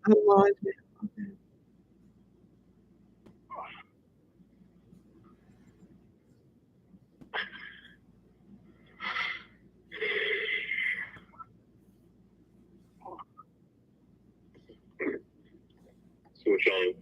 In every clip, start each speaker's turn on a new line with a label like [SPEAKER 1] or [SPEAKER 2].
[SPEAKER 1] I'm live now. Okay.
[SPEAKER 2] Switch on.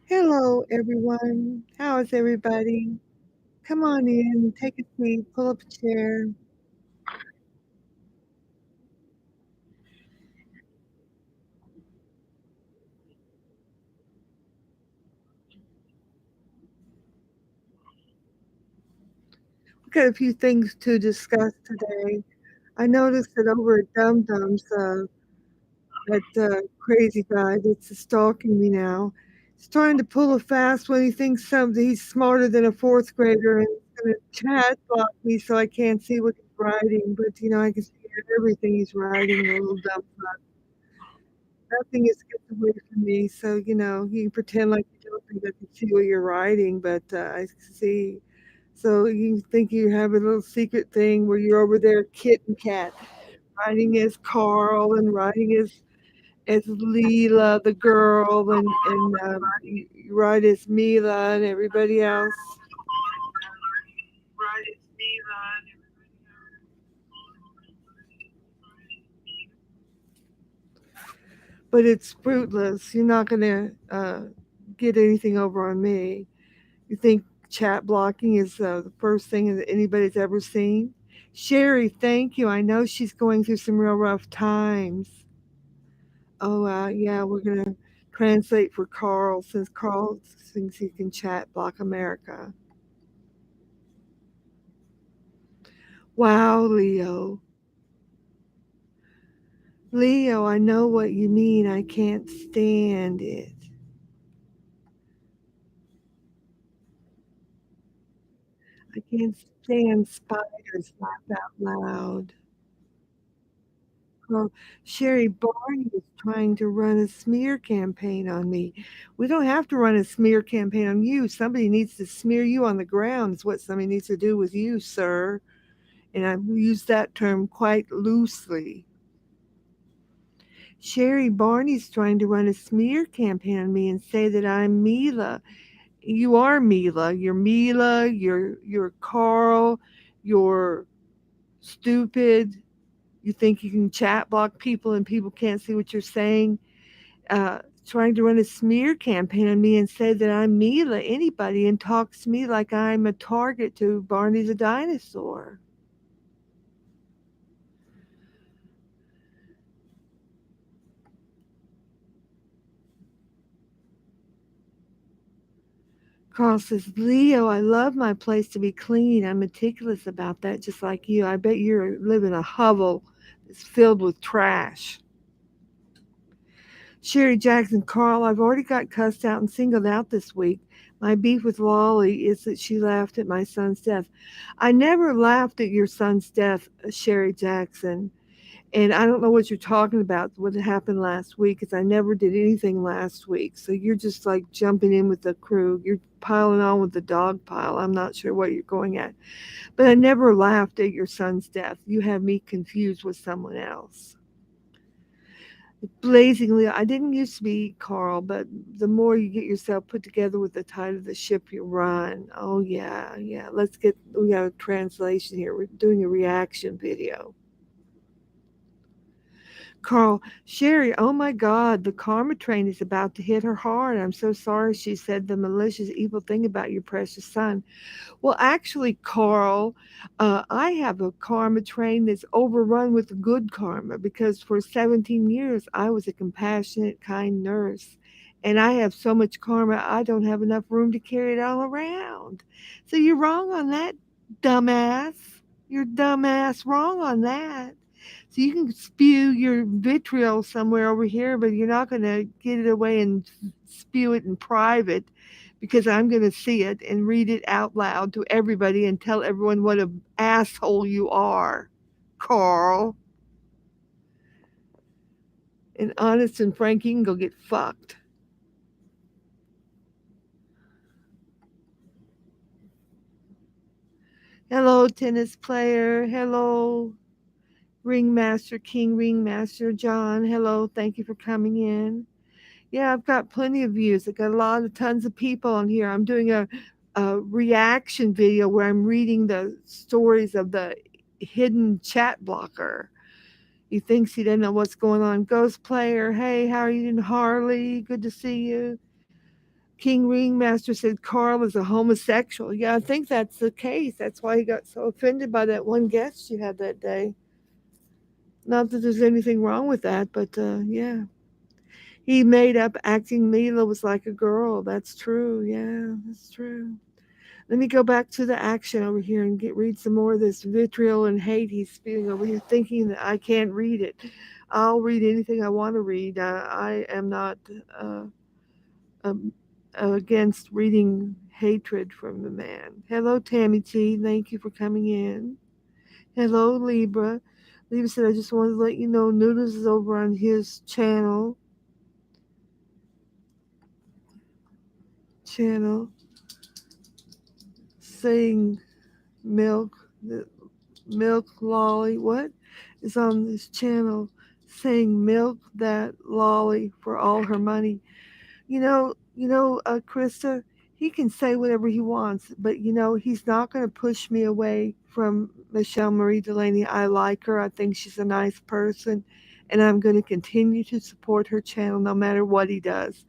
[SPEAKER 1] Hello, everyone. How is everybody? Come on in, take a seat, pull up a chair. We've got a few things to discuss today. I noticed that over at Dum Dum's, that crazy guy that's stalking me now, he's trying to pull a fast one. He thinks something he's smarter than a fourth grader and he's going to chat block me so I can't see what he's writing. But I can see everything he's writing. The little dumb nothing gets away from me. So, you can pretend like you don't think I can see what you're writing, but I see. So you think you have a little secret thing where you're over there, kit and cat, writing as Carl and writing as Leela, the girl, and you write as Mila and everybody else. But it's fruitless. You're not going to get anything over on me. You think chat blocking is the first thing that anybody's ever seen? Sherry, thank you. I know she's going through some real rough times. Oh, yeah, we're going to translate for Carl since Carl thinks he can chat block America. Wow, Leo. Leo, I know what you mean. I can't stand it. I can't stand spiders laugh out loud. Well, Sherry Barney is trying to run a smear campaign on me. We don't have to run a smear campaign on you. Somebody needs to smear you on the ground, is what somebody needs to do with you, sir. And I use that term quite loosely. Sherry Barney's trying to run a smear campaign on me and say that I'm Mila. You are Mila. You're Mila. You're Carl. You're stupid. You think you can chat block people and people can't see what you're saying. Trying to run a smear campaign on me and say that I'm Mila, anybody, and talks to me like I'm a target to Barney the dinosaur. Carl says, Leo, I love my place to be clean. I'm meticulous about that, just like you. I bet you live in a hovel that's filled with trash. Sherry Jackson, Carl, I've already got cussed out and singled out this week. My beef with Lolly is that she laughed at my son's death. I never laughed at your son's death, Sherry Jackson. And I don't know what you're talking about, what happened last week, because I never did anything last week. So you're just like jumping in with the crew. You're piling on with the dog pile. I'm not sure what you're going at. But I never laughed at your son's death. You have me confused with someone else. Blazingly, I didn't used to be Carl, but the more you get yourself put together with the tide of the ship you run. Oh, yeah, yeah. We got a translation here. We're doing a reaction video. Carl, Sherry, oh my God, the karma train is about to hit her hard. I'm so sorry she said the malicious, evil thing about your precious son. Well, actually, Carl, I have a karma train that's overrun with good karma because for 17 years I was a compassionate, kind nurse. And I have so much karma, I don't have enough room to carry it all around. So you're wrong on that, dumbass. You're dumbass wrong on that. So you can spew your vitriol somewhere over here, but you're not going to get it away and spew it in private because I'm going to see it and read it out loud to everybody and tell everyone what a asshole you are, Carl. And Honest and Frank, you can go get fucked. Hello, tennis player. Hello, Ringmaster, King Ringmaster John. Hello, thank you for coming in. Yeah, I've got plenty of views. I've got a lot of tons of people on here. I'm doing a reaction video where I'm reading the stories of the hidden chat blocker. He thinks he doesn't know what's going on. Ghost player, hey, how are you doing? Harley, good to see you. King Ringmaster said Carl is a homosexual. Yeah, I think that's the case. That's why he got so offended by that one guest you had that day. Not that there's anything wrong with that, but yeah. He made up acting Mila was like a girl. That's true. Yeah, that's true. Let me go back to the action over here and read some more of this vitriol and hate he's spewing over here, thinking that I can't read it. I'll read anything I want to read. I am not uh, um, against reading hatred from the man. Hello, Tammy T. Thank you for coming in. Hello, Libra. Libra said, I just wanted to let you know Noodles is over on his channel saying milk, the milk lolly, what is on this channel saying milk that lolly for all her money. Krista, he can say whatever he wants, but he's not going to push me away from Michelle Marie Delaney. I like her. I think she's a nice person, and I'm going to continue to support her channel no matter what he does.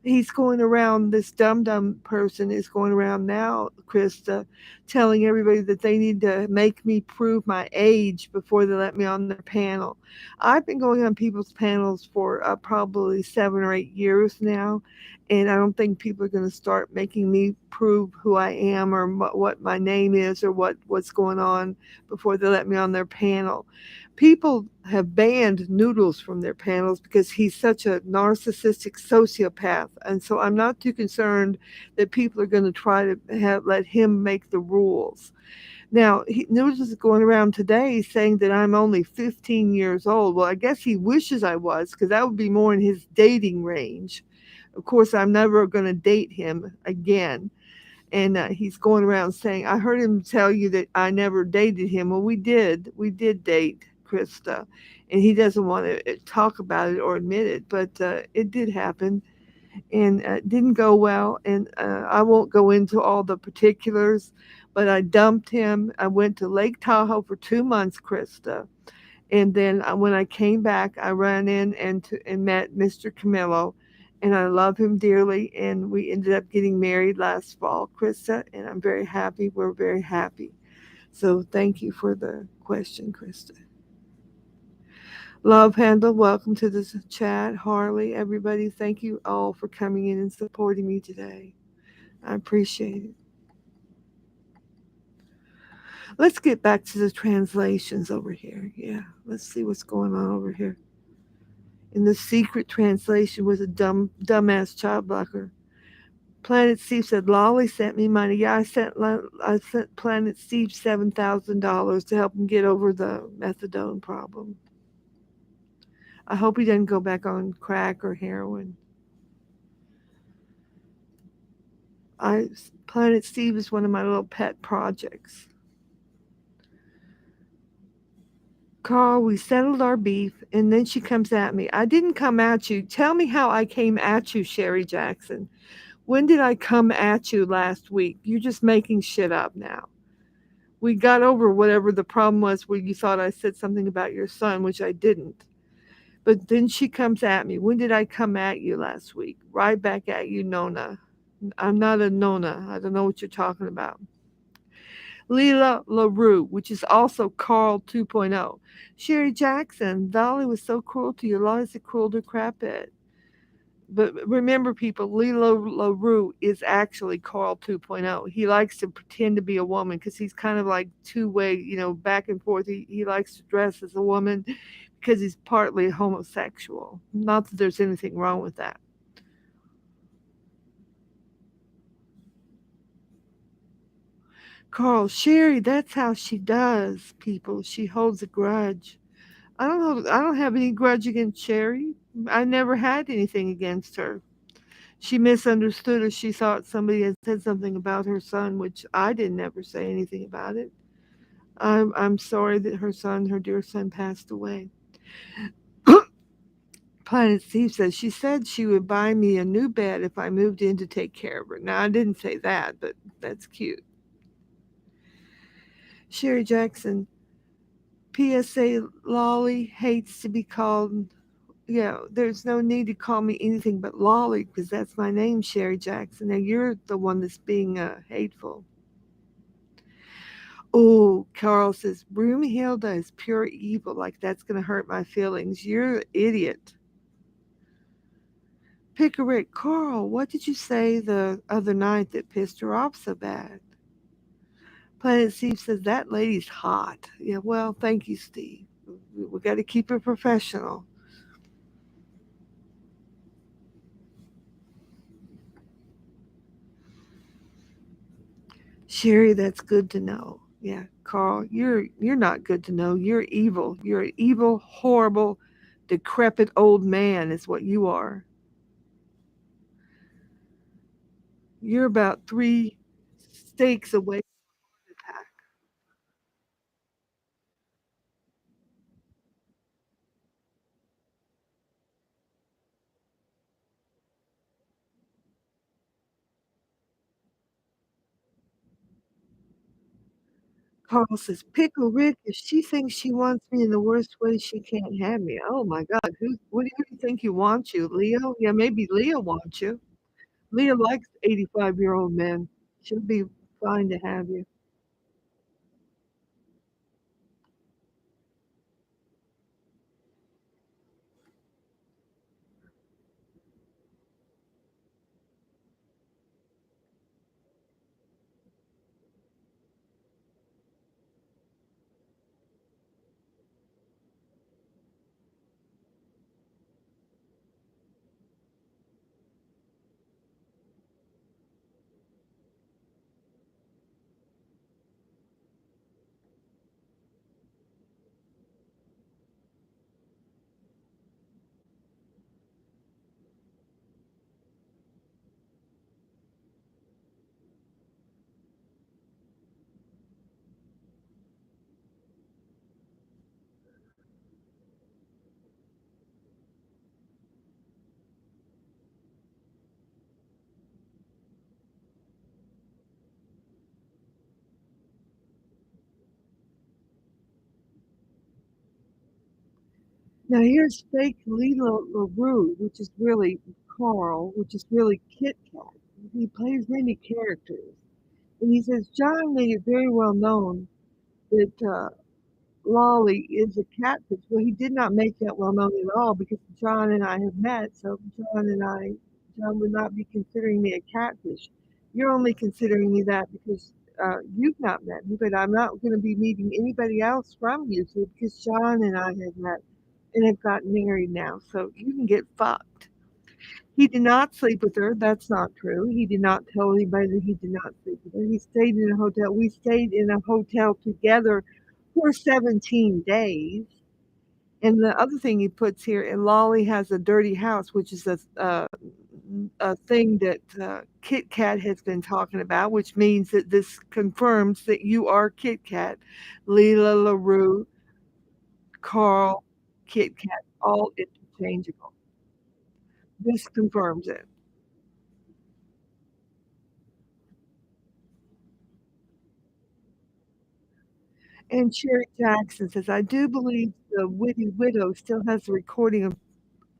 [SPEAKER 1] He's going around, this dumb person is going around now, Krista, telling everybody that they need to make me prove my age before they let me on their panel. I've been going on people's panels for probably 7 or 8 years now, and I don't think people are going to start making me prove who I am or what my name is or what's going on before they let me on their panel. People have banned Noodles from their panels because he's such a narcissistic sociopath. And so I'm not too concerned that people are going to try to let him make the rules. Now, Noodles is going around today saying that I'm only 15 years old. Well, I guess he wishes I was because that would be more in his dating range. Of course, I'm never going to date him again. And he's going around saying, I heard him tell you that I never dated him. Well, we did. We did date Krista. And he doesn't want to talk about it or admit it, but it did happen. And it didn't go well. And I won't go into all the particulars, but I dumped him. I went to Lake Tahoe for 2 months, Krista. And then when I came back, I ran in and met Mr. Camillo, and I love him dearly. And we ended up getting married last fall, Krista, and I'm very happy. We're very happy. So thank you for the question, Krista. Love Handle, welcome to this chat. Harley, everybody, thank you all for coming in and supporting me today. I appreciate it. Let's get back to the translations over here. Yeah, let's see what's going on over here. In the secret translation was a dumbass child blocker. Planet Steve said, Lolly sent me money. Yeah, I sent Planet Steve $7,000 to help him get over the methadone problem. I hope he doesn't go back on crack or heroin. I Planet Steve is one of my little pet projects. Carl, we settled our beef, and then she comes at me. I didn't come at you. Tell me how I came at you, Sherry Jackson. When did I come at you last week? You're just making shit up now. We got over whatever the problem was where you thought I said something about your son, which I didn't. But then she comes at me. When did I come at you last week? Right back at you, Nona. I'm not a Nona. I don't know what you're talking about. Leela LaRue, which is also Carl 2.0. Sherry Jackson, Dolly was so cruel to you. Liza cruel to crap it. But remember, people, Lilo LaRue is actually Carl 2.0. He likes to pretend to be a woman because he's kind of like two-way, back and forth. He likes to dress as a woman because he's partly homosexual. Not that there's anything wrong with that. Carl, Sherry, that's how she does, people. She holds a grudge. I don't know. I don't have any grudge against Sherry. I never had anything against her. She misunderstood us. She thought somebody had said something about her son, which I didn't ever say anything about it. I'm sorry that her son, her dear son, passed away. Planet Steve says she said she would buy me a new bed if I moved in to take care of her. Now I didn't say that, but that's cute. Sherry Jackson, PSA Lolly hates to be called. Yeah, there's no need to call me anything but Lolly because that's my name, Sherry Jackson. Now you're the one that's being hateful. Oh, Carl says Broomhilda is pure evil. Like that's gonna hurt my feelings. You're an idiot. Pickerick, Carl, what did you say the other night that pissed her off so bad? Planet Steve says that lady's hot. Yeah, well, thank you, Steve. We got to keep it professional. Sherry, that's good to know. Yeah, Carl, you're not good to know. You're evil. You're an evil, horrible, decrepit old man is what you are. You're about 3 steaks away from attack. Carl says, Pickle Rick, if she thinks she wants me in the worst way, she can't have me. Oh my God, who do you think you want you? Leo? Yeah, maybe Leo wants you. Leo likes 85-year-old men. She'll be fine to have you. Now here's fake Lilo LaRue, which is really Carl, which is really Kit Kat. He plays many characters. And he says, John made it very well known that Lolly is a catfish. Well, he did not make that well known at all because John and I have met. So John would not be considering me a catfish. You're only considering me that because you've not met me, but I'm not going to be meeting anybody else from YouTube because John and I have met and have gotten married now. So you can get fucked. He did not sleep with her. That's not true. He did not tell anybody that he did not sleep with her. He stayed in a hotel. We stayed in a hotel together for 17 days. And the other thing he puts here, and Lolly has a dirty house, which is a thing that Kit Kat has been talking about, which means that this confirms that you are Kit Kat, Leela LaRue, Carl, Kit Kat, all interchangeable. This confirms it. And Sherry Jackson says, I do believe the witty widow still has the recording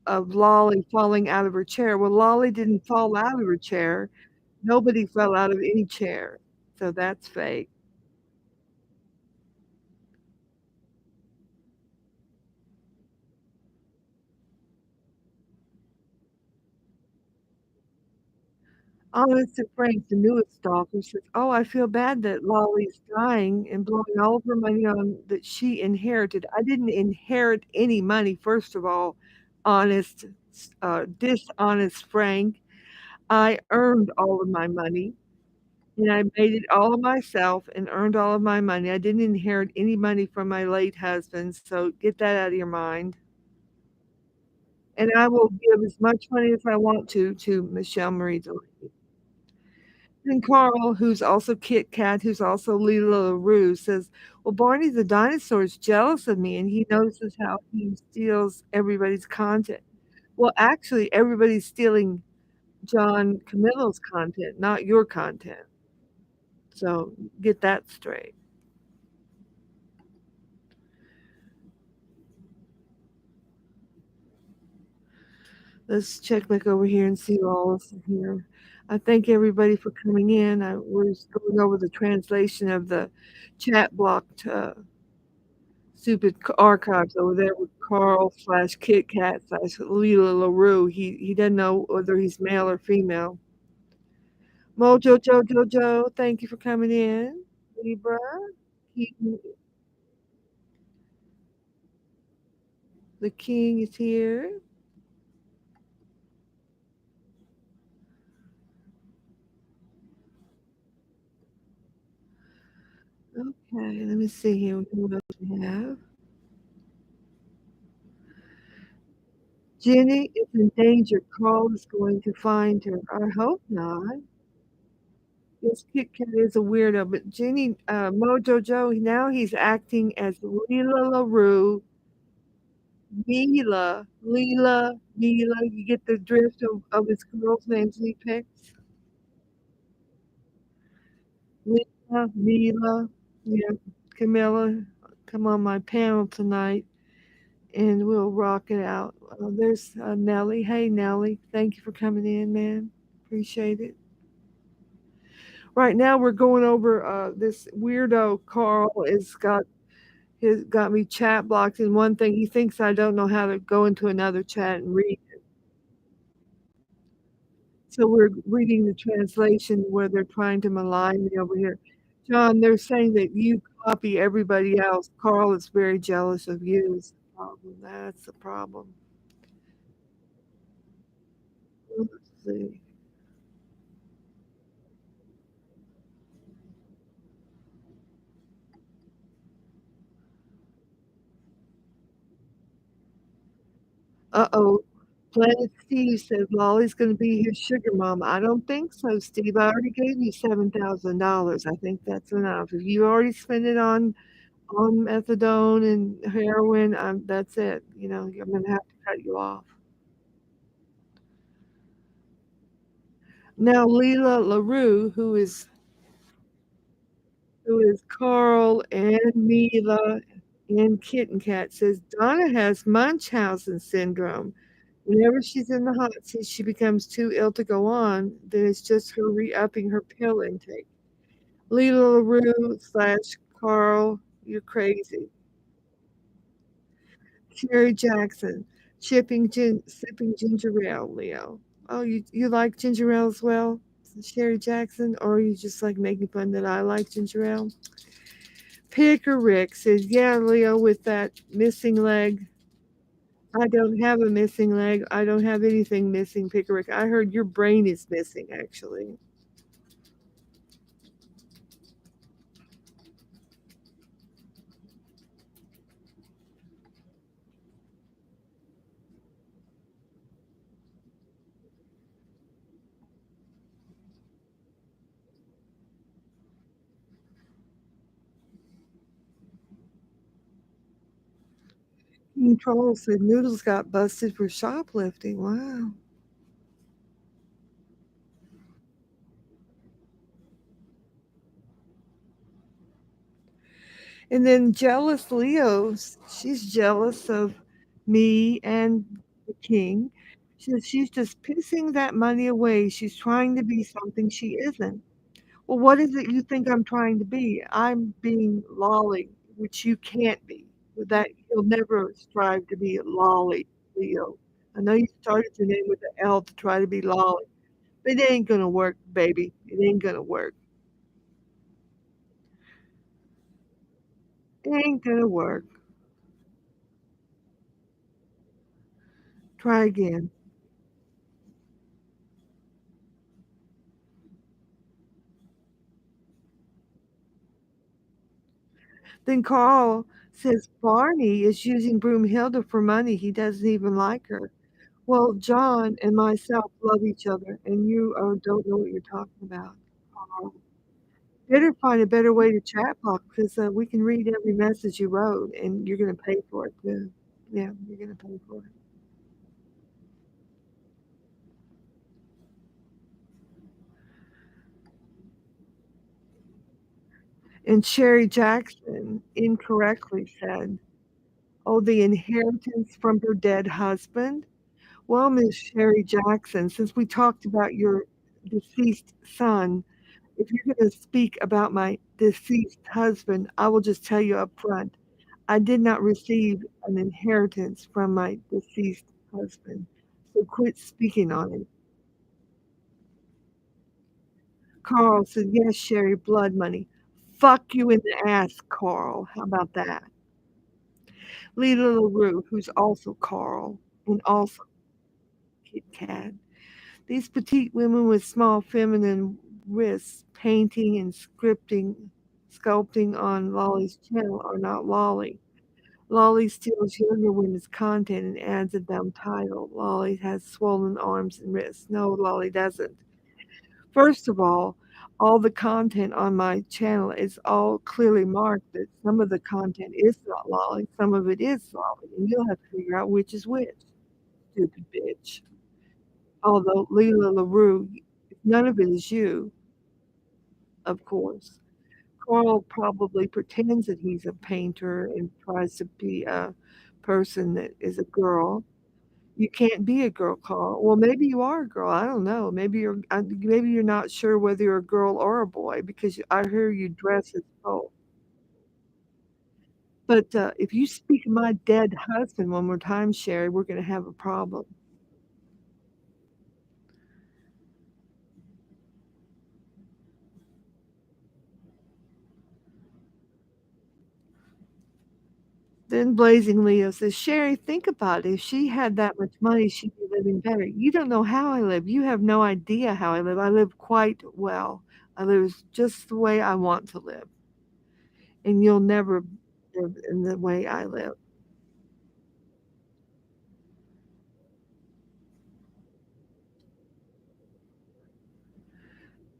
[SPEAKER 1] of Lolly falling out of her chair. Well, Lolly didn't fall out of her chair. Nobody fell out of any chair. So that's fake. Honest and Frank, the newest stalker, says, oh, I feel bad that Lolly's dying and blowing all of her money on that she inherited. I didn't inherit any money, first of all, honest, dishonest Frank. I earned all of my money. and I made it all myself and earned all of my money. I didn't inherit any money from my late husband, so get that out of your mind. And I will give as much money as I want to Michelle Marie Delaney. And Carl, who's also Kit Kat, who's also Lila LaRue, says, "Well, Barney the dinosaur is jealous of me, and he notices how he steals everybody's content." Well, actually, everybody's stealing John Camillo's content, not your content. So get that straight. Let's check back over here and see who all is here. I thank everybody for coming in. We're just going over the translation of the chat blocked stupid archives over there with Carl slash Kit Kat slash Leela LaRue. He doesn't know whether he's male or female. Mojo Jojo, thank you for coming in. Libra, Keaton, the king is here. Okay, let me see here who else we have. Jenny is in danger. Carl is going to find her. I hope not. This Kit Kat is a weirdo, but Jenny, Mojo Joe, now he's acting as Leela LaRue, Mila. You get the drift of his girls' names he picks? Mila, yeah, Camilla, come on my panel tonight and we'll rock it out. There's Nellie. Hey, Nellie, thank you for coming in, man. Appreciate it. Right now, we're going over this weirdo Carl has got me chat blocked in one thing. He thinks I don't know how to go into another chat and read. So we're reading the translation where they're trying to malign me over here. John, they're saying that you copy everybody else. Carl is very jealous of you. Is the problem. That's the problem. Let's see. Uh-oh. Planet Steve says Lolly's going to be his sugar mama. I don't think so, Steve. I already gave you $7,000. I think that's enough. If you already spent it on methadone and heroin, that's it. You know, I'm going to have to cut you off. Now, Leela LaRue, who is Carl and Mila and Kitten Kat, says Donna has Munchausen syndrome. Whenever she's in the hot seat, she becomes too ill to go on. Then it's just her re-upping her pill intake. Leela LaRue slash Carl, you're crazy. Sherry Jackson, sipping ginger ale, Leo. Oh, you like ginger ale as well, Sherry Jackson, or are you just like making fun that I like ginger ale? Picker Rick says, "Yeah, Leo, with that missing leg." I don't have a missing leg. I don't have anything missing, Picker Rick. I heard your brain is missing, actually. Control said Noodles got busted for shoplifting. Wow. And then jealous Leo, she's jealous of me and the king. She says she's just pissing that money away. She's trying to be something she isn't. Well, what is it you think I'm trying to be? I'm being Lolly, which you can't be. With that, you'll never strive to be Lolly, Leo. I know you started your name with an L to try to be Lolly, but it ain't gonna work, baby. It ain't gonna work. It ain't gonna work. Try again. Then Carl says Barney is using Broomhilda for money. He doesn't even like her. Well, John and myself love each other, and you don't know what you're talking about. Carl. Better find a better way to chat block because we can read every message you wrote, and you're going to pay for it too. Yeah, you're going to pay for it. And Sherry Jackson incorrectly said, "Oh, the inheritance from her dead husband." Well, Miss Sherry Jackson, since we talked about your deceased son, if you're going to speak about my deceased husband, I will just tell you up front, I did not receive an inheritance from my deceased husband. So quit speaking on it. Carl said, yes, Sherry, blood money. Fuck you in the ass, Carl. How about that? Lita LaRue, who's also Carl and also Kit Kat. These petite women with small feminine wrists painting and sculpting on Lolly's channel are not Lolly. Lolly steals younger women's content and adds a dumb title. Lolly has swollen arms and wrists. No, Lolly doesn't. First of all the content on my channel is all clearly marked that some of the content is not Lolly, some of it is Lolly, and you'll have to figure out which is which, stupid bitch. Although Leela LaRue, none of it is you, of course. Carl probably pretends that he's a painter and tries to be a person that is a girl. You can't be a girl, Carl. Well, maybe you are a girl. I don't know. Maybe you're not sure whether you're a girl or a boy because I hear you dress as both. But if you speak of my dead husband one more time, Sherry, we're going to have a problem. Then Blazing Leo says, Sherry, think about it. If she had that much money, she'd be living better. You don't know how I live. You have no idea how I live. I live quite well. I live just the way I want to live. And you'll never live in the way I live.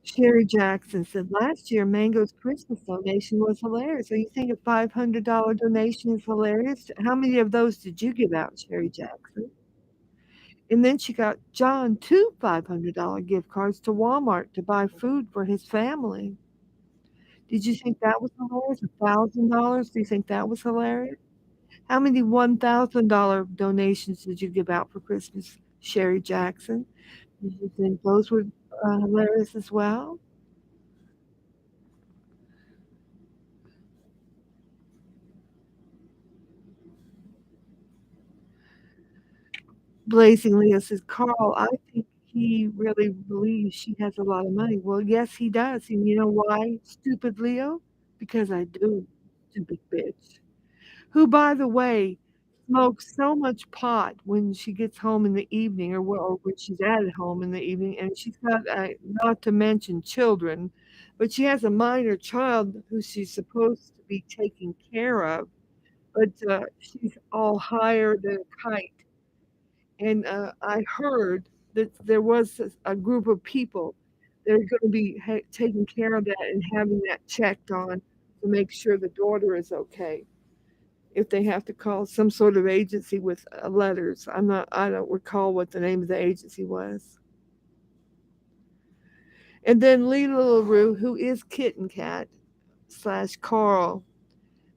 [SPEAKER 1] Sherry Jackson said, last year, Mango's Christmas donation was hilarious. So you think a $500 donation is hilarious? How many of those did you give out, Sherry Jackson? And then she got John two $500 gift cards to Walmart to buy food for his family. Did you think that was hilarious? $1,000? Do you think that was hilarious? How many $1,000 donations did you give out for Christmas, Sherry Jackson? Did you think those were hilarious as well? Blazing Leo says, Carl, I think he really believes she has a lot of money. Well, yes, he does. And you know why, stupid Leo? Because I do, stupid bitch. Who, by the way, smokes so much pot when she gets home in the evening or when she's at home in the evening. And she's got, not to mention children, but she has a minor child who she's supposed to be taking care of. But she's all higher than a kite. And I heard that there was a group of people that are going to be taking care of that and having that checked on to make sure the daughter is okay. If they have to call some sort of agency with letters, I don't recall what the name of the agency was. And then Lee LaRue, who is Kitten Cat slash Carl,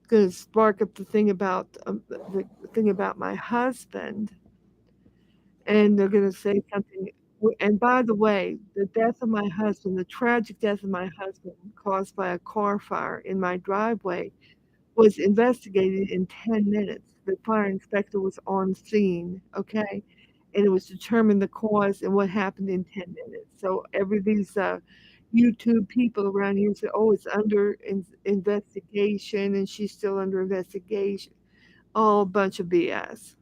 [SPEAKER 1] going to spark up the thing about my husband and they're going to say something. And by the way, the death of my husband, the tragic death of my husband caused by a car fire in my driveway, was investigated in 10 minutes. The fire inspector was on scene, okay? And it was determined the cause and what happened in 10 minutes. So every these YouTube people around here say, oh, it's under investigation and she's still under investigation. All a bunch of BS.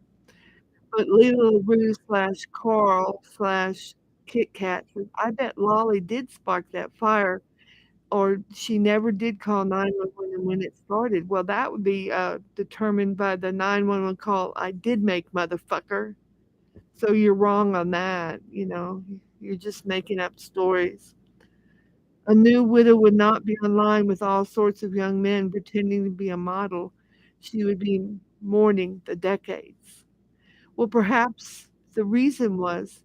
[SPEAKER 1] But Lila Roo slash Carl slash Kit Kat says, I bet Lolly did spark that fire or she never did call 911 and when it started. Well, that would be determined by the 911 call I did make, motherfucker. So you're wrong on that. You're just making up stories. A new widow would not be online with all sorts of young men pretending to be a model. She would be mourning the decades. Well, perhaps the reason was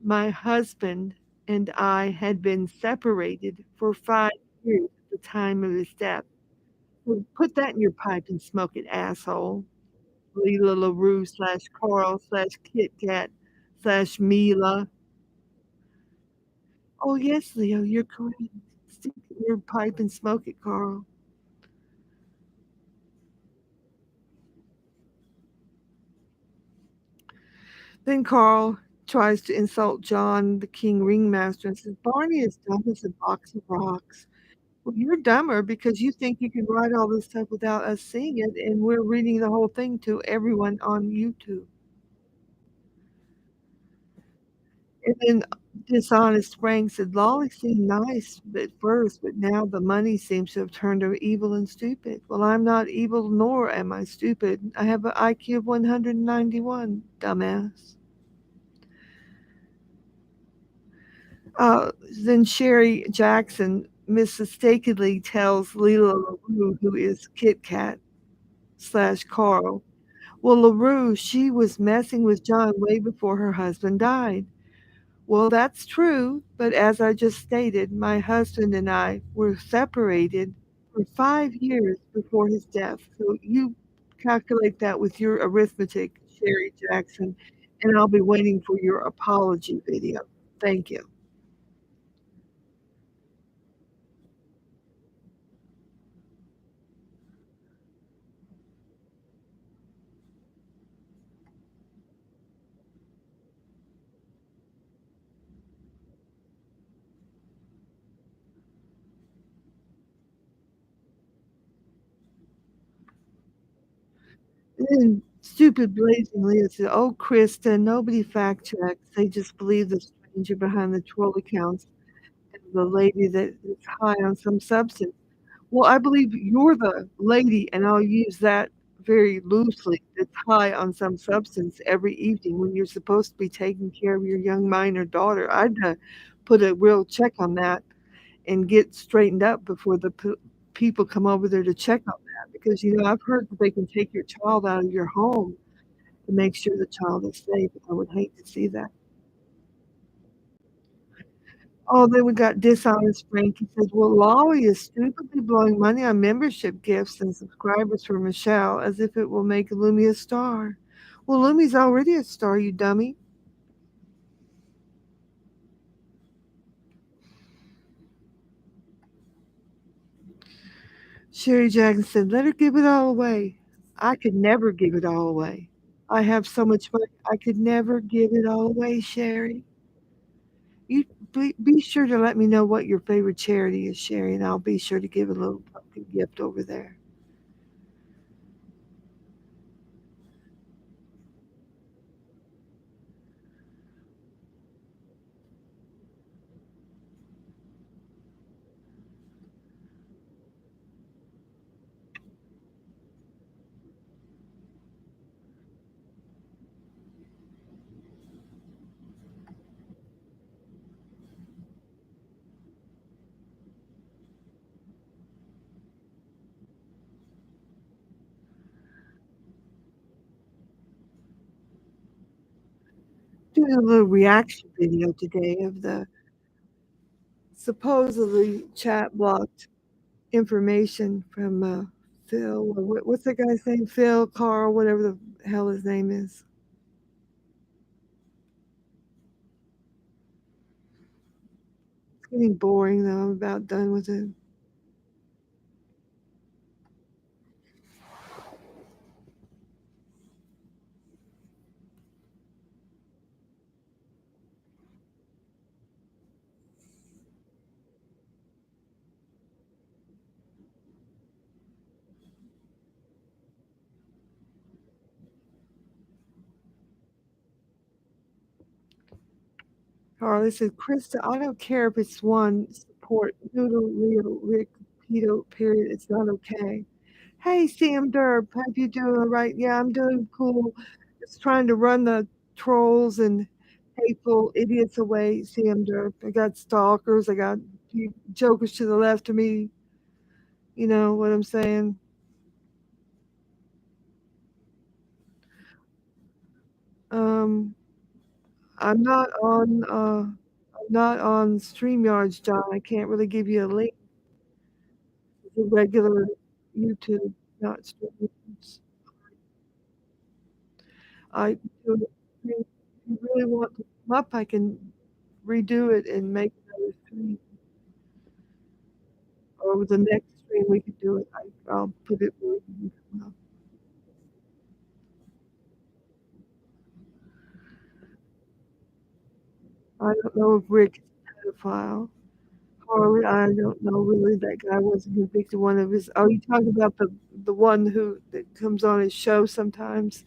[SPEAKER 1] my husband and I had been separated for 5 years at the time of his death. Well, put that in your pipe and smoke it, asshole. Leela LaRue slash Carl slash Kit Kat slash Mila. Oh, yes, Leo, you're correct. Stick it in your pipe and smoke it, Carl. Then Carl tries to insult John, the king ringmaster, and says, Barney is dumb as a box of rocks. Well, you're dumber because you think you can write all this stuff without us seeing it, and we're reading the whole thing to everyone on YouTube. And then dishonest Frank said, Lolly seemed nice at first, but now the money seems to have turned her evil and stupid. Well, I'm not evil, nor am I stupid. I have an IQ of 191, dumbass. Uh, then Sherry Jackson mistakenly tells Leela LaRue, who is Kit Kat slash Carl, well, LaRue, she was messing with John way before her husband died. Well, that's true, but as I just stated, my husband and I were separated for 5 years before his death. So you calculate that with your arithmetic, Sherry Jackson, and I'll be waiting for your apology video. Thank you. And then stupid blazing Leah said, "Oh, Krista, nobody fact checks. They just believe the stranger behind the troll accounts and the lady that is high on some substance." Well, I believe you're the lady, and I'll use that very loosely, that's high on some substance every evening when you're supposed to be taking care of your young minor daughter. I'd put a real check on that and get straightened up before the people come over there to check on that because, I've heard that they can take your child out of your home to make sure the child is safe. I would hate to see that. Oh, then we got dishonest Frank. He says, well, Lolly is stupidly blowing money on membership gifts and subscribers for Michelle as if it will make Lumi a star. Well, Lumi's already a star, you dummy. Sherry Jackson said, let her give it all away. I could never give it all away. I have so much money, I could never give it all away, Sherry. You be sure to let me know what your favorite charity is, Sherry, and I'll be sure to give a little pumpkin gift over there. Doing a little reaction video today of the supposedly chat blocked information from Phil. Or what's that guy's name? Phil, Carl, whatever the hell his name is. It's getting boring though. I'm about done with it. Carl, they said, Krista, I don't care if it's one. report Noodle Leo Rick Pedo period. It's not okay. Hey Sam Derb, how you doing? All right? Yeah, I'm doing cool. Just trying to run the trolls and hateful idiots away, Sam Derb. I got stalkers, I got jokers to the left of me. You know what I'm saying? Um, I'm not on I'm not on StreamYards, John. I can't really give you a link. It's a regular YouTube, not StreamYards. I do if you really want to come up, I can redo it and make another stream. Or the next stream we could do it. I'll put it where you can come up. I don't know if Rick is a pedophile. Harley, I don't know really. That guy wasn't convicted. One of his. Oh, you talking about the one who that comes on his show sometimes?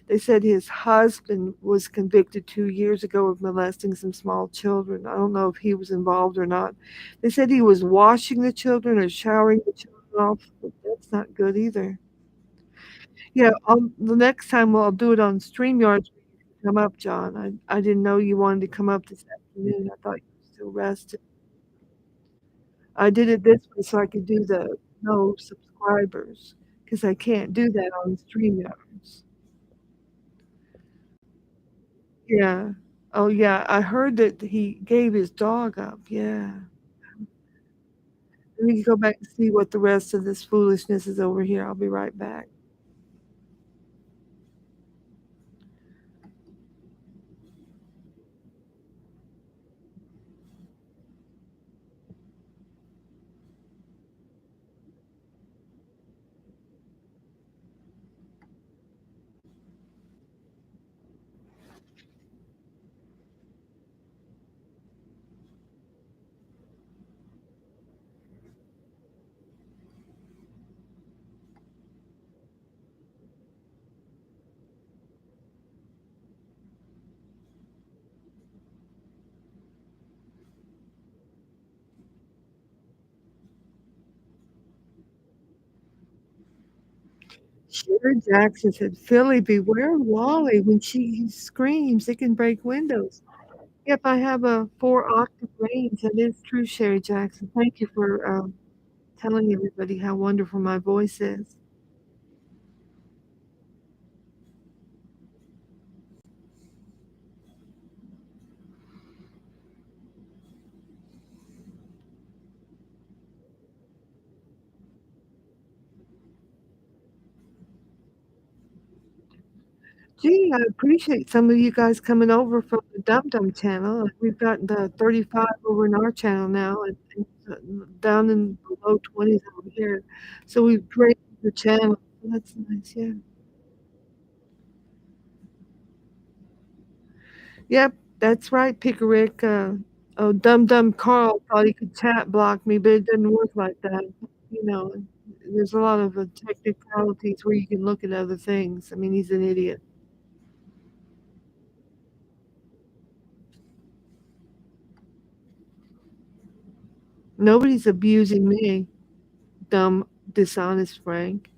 [SPEAKER 1] They said his husband was convicted 2 years ago of molesting some small children. I don't know if he was involved or not. They said he was washing the children or showering the children off, but that's not good either. Yeah, the next time I'll do it on StreamYard. Come up, John. I didn't know you wanted to come up this afternoon. I thought you were still rested. I did it this way so I could do the no subscribers because I can't do that on StreamYards. Yeah. Oh, yeah. I heard that he gave his dog up. Yeah. Let me go back and see what the rest of this foolishness is over here. I'll be right back. Sherry Jackson said, Philly, beware Wally. When she screams, it can break windows. Yep, I have a 4 octave range. That is true, Sherry Jackson. Thank you for telling everybody how wonderful my voice is. Gee, I appreciate some of you guys coming over from the Dum Dum channel. We've got the 35 over in our channel now and down in the low 20s over here. So we've raised the channel. That's nice, yeah. Yep, that's right, Pickerick. Oh, Dum Dum Carl thought he could chat block me, but it doesn't work like that. You know, there's a lot of technicalities where you can look at other things. I mean, he's an idiot. Nobody's abusing me, dumb, dishonest Frank.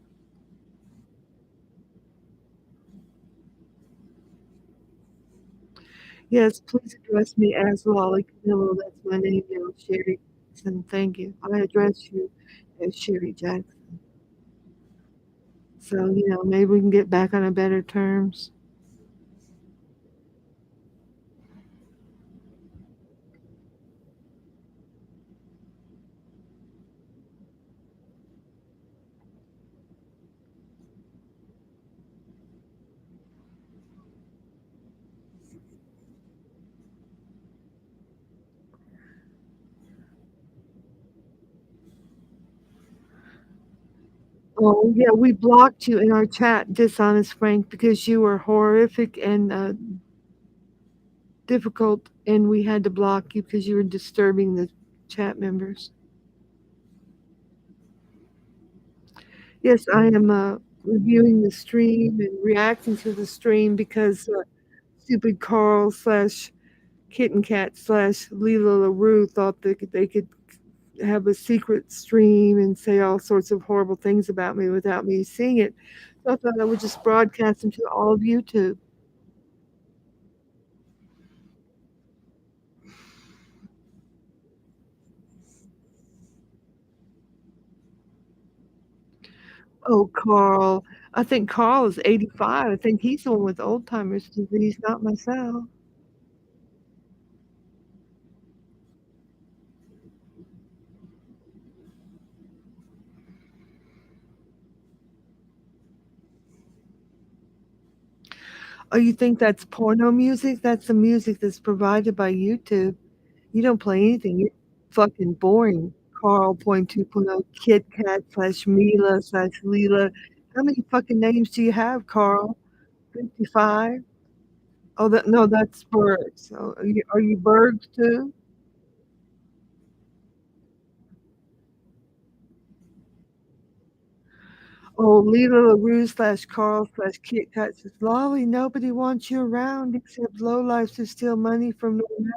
[SPEAKER 1] Yes, please address me as Lolly Camillo. That's my name now, Sherry Jackson. Thank you. I address you as Sherry Jackson. So, maybe we can get back on a better terms. Oh, yeah, we blocked you in our chat, Dishonest Frank, because you were horrific and difficult, and we had to block you because you were disturbing the chat members. Yes, I am reviewing the stream and reacting to the stream because stupid Carl slash Kitten Cat slash Leela LaRue thought they could have a secret stream and say all sorts of horrible things about me without me seeing it. So I thought I would just broadcast them to all of YouTube. Oh, Carl. I think Carl is 85. I think he's the one with Alzheimer's disease, not myself. Oh, you think that's porno music? That's the music that's provided by YouTube. You don't play anything. You're fucking boring. Carl point 2.0 Kit Kat slash Mila slash Leela. How many fucking names do you have, Carl? 55? Oh, that no, that's Bergs. So are you Bergs too? Oh, Leela LaRue slash Carl slash Kit Kat says, Lolly, nobody wants you around except lowlifes who steal money from no one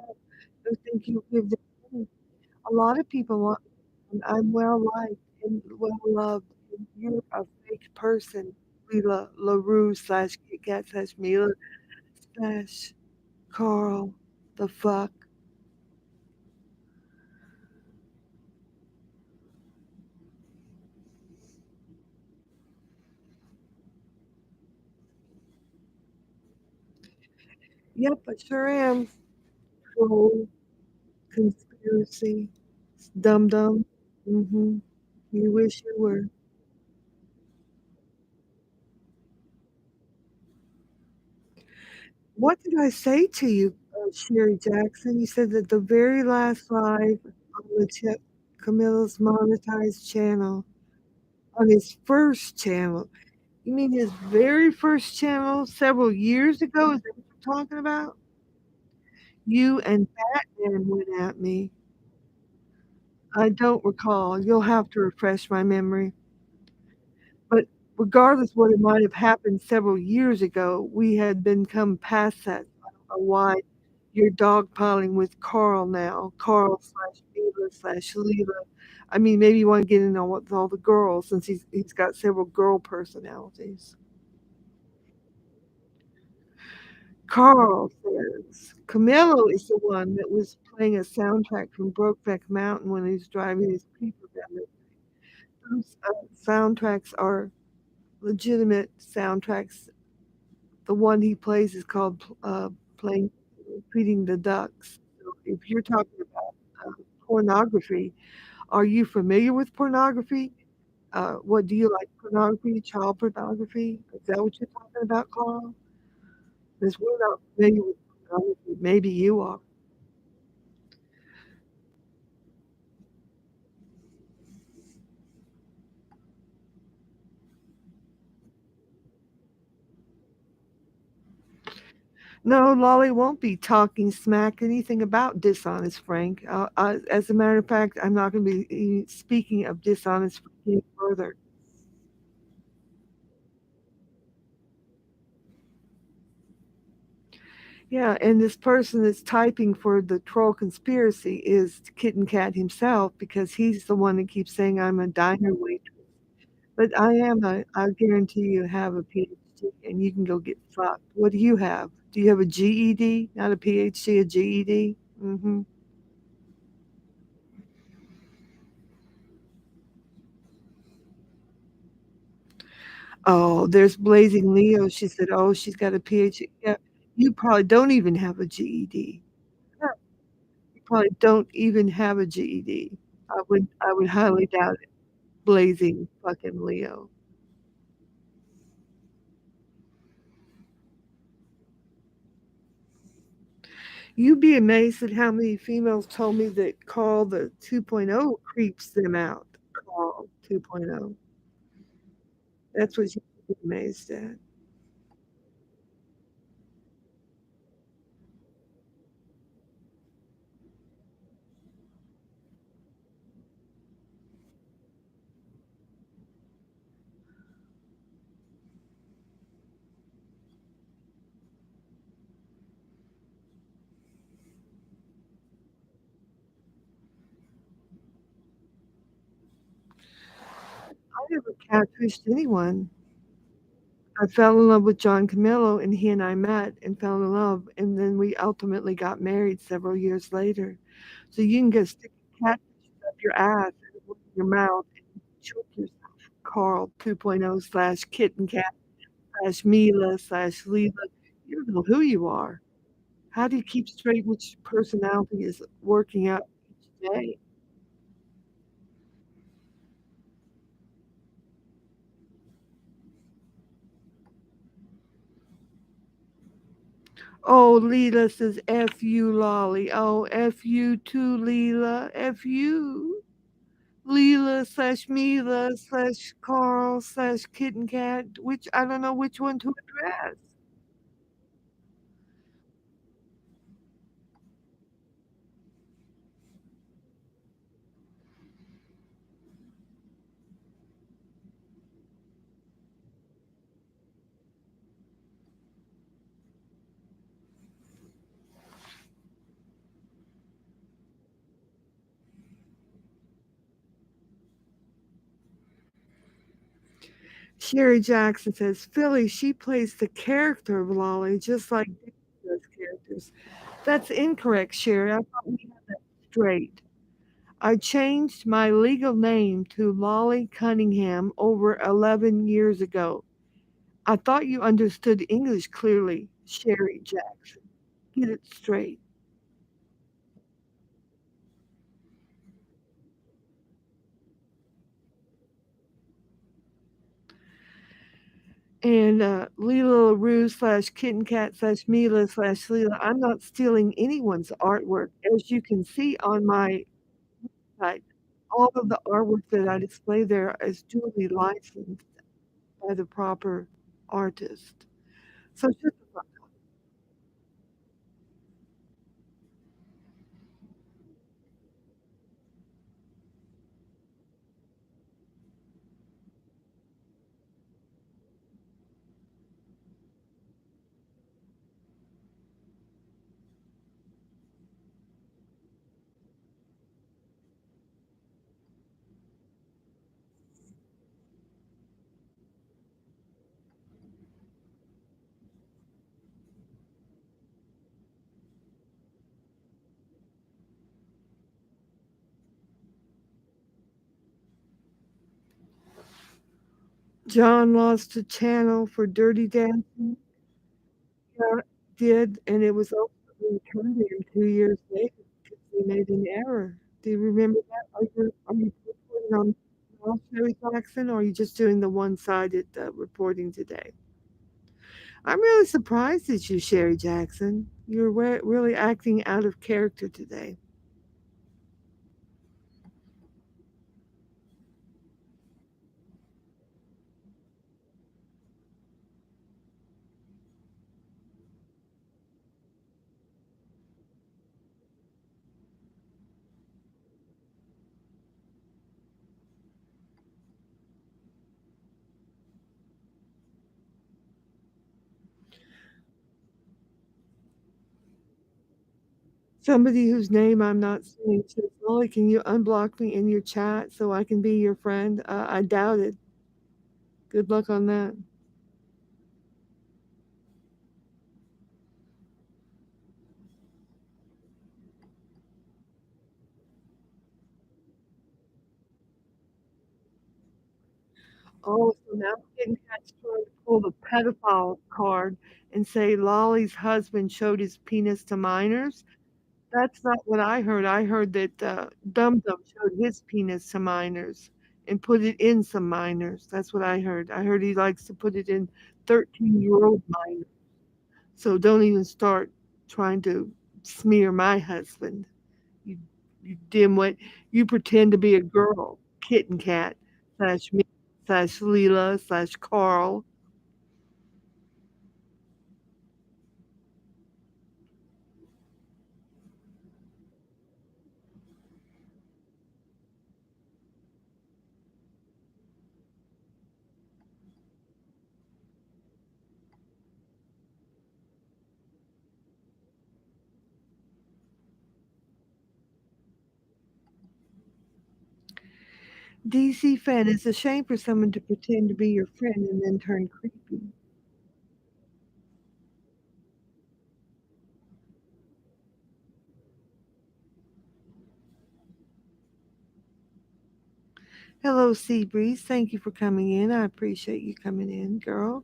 [SPEAKER 1] who think you give them money. A lot of people want, and I'm well liked and well loved, and you're a fake person. Leela LaRue slash Kit Kat slash Mila slash Carl. The fuck? Yep, I sure am. Troll, conspiracy, dum dum. Mm-hmm. You wish you were. What did I say to you, Sherry Jackson? You said that the very last live on the Camilla's monetized channel, on his first channel. You mean his very first channel several years ago? Is that what you're talking about? You and Batman went at me. I don't recall. You'll have to refresh my memory. But regardless what it might have happened several years ago, we had been come past that. I don't know why you're dogpiling with Carl now. Carl slash Eva slash Leela. I mean, maybe you want to get in on with all the girls since he's got several girl personalities. Carl says Camilo is the one that was playing a soundtrack from Brokeback Mountain when he was driving his people down there. Those soundtracks are legitimate soundtracks. The one he plays is called playing Feeding the Ducks. So if you're talking about pornography, are you familiar with pornography? What do you like? Pornography, child pornography? Is that what you're talking about, Carl? Because we're not familiar with pornography. Maybe you are. No, Lolly won't be talking smack anything about dishonest Frank. As a matter of fact, I'm not going to be speaking of dishonest Frank any further. Yeah, and this person that's typing for the troll conspiracy is Kitten Kat himself because he's the one that keeps saying I'm a diner waitress. But I guarantee you have a PhD and you can go get fucked. What do you have? Do you have a GED? Not a PhD, a GED? Mm-hmm. Oh, there's Blazing Leo. She said, oh, she's got a PhD. Yeah, you probably don't even have a GED. Yeah, you probably don't even have a GED. I would highly doubt it. Blazing fucking Leo. You'd be amazed at how many females told me that Carl the 2.0 creeps them out. Carl 2.0. That's what you'd be amazed at. never catfished anyone. I fell in love with John Camillo, and he and I met and fell in love, and then we ultimately got married several years later. So you can go stick a catfish up your ass and open your mouth and choke yourself. Carl 2.0 slash kitten cat slash Mila slash Leela. You don't know who you are. How do you keep straight which personality is working out each day? Oh, Leela says F you, Lolly. Oh, F you too, Leela. F you. Leela slash Mila slash Carl slash Kitten Cat, which I don't know which one to address. Sherry Jackson says, Philly, she plays the character of Lolly just like Dick does characters. That's incorrect, Sherry. I thought we had that straight. I changed my legal name to Lolly Cunningham over 11 years ago. I thought you understood English clearly, Sherry Jackson. Get it straight. And Leela LaRue slash Kitten Cat slash Mila slash Leela. I'm not stealing anyone's artwork. As you can see on my site, all of the artwork that I display there is duly licensed by the proper artist. So just John lost a channel for Dirty Dancing. Yeah, did, and it was ultimately returned to him 2 years later because he made an error. Do you remember that? Are you reporting on all Sherry Jackson, or are you just doing the one-sided, reporting today? I'm really surprised at you, Sherry Jackson. You're really acting out of character today. Somebody whose name I'm not seeing says, "Molly, can you unblock me in your chat so I can be your friend?" I doubt it. Good luck on that. Oh, so now Kitten Cat's trying to pull the pedophile card and say Lolly's husband showed his penis to minors. That's not what I heard. I heard that Dum Dum showed his penis to minors and put it in some minors. That's what I heard. I heard he likes to put it in 13-year-old minors. So don't even start trying to smear my husband. You, you dimwit. You pretend to be a girl, Kitten Cat slash me slash Leela slash Carl. DC fan, it's a shame for someone to pretend to be your friend and then turn creepy. Hello, Sea Breeze. Thank you for coming in. I appreciate you coming in, girl.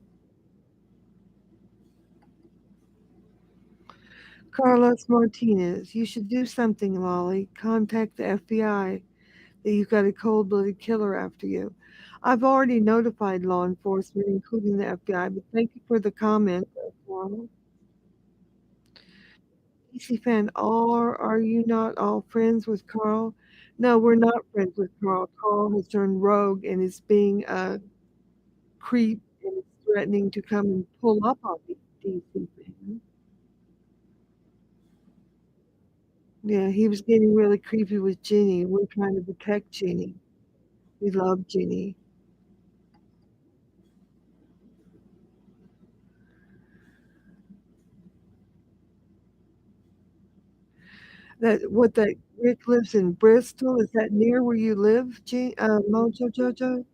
[SPEAKER 1] Carlos Martinez, you should do something, Lolly. Contact the FBI that you've got a cold blooded killer after you. I've already notified law enforcement, including the FBI, but thank you for the comment, Carl. DC fan, are you not all friends with Carl? No, we're not friends with Carl. Carl has turned rogue and is being a creep and is threatening to come and pull up on me, DC fan. Yeah, he was getting really creepy with Ginny. We're trying to protect Ginny. We love Ginny. That Rick lives in Bristol. Is that near where you live, Mojo Jojo?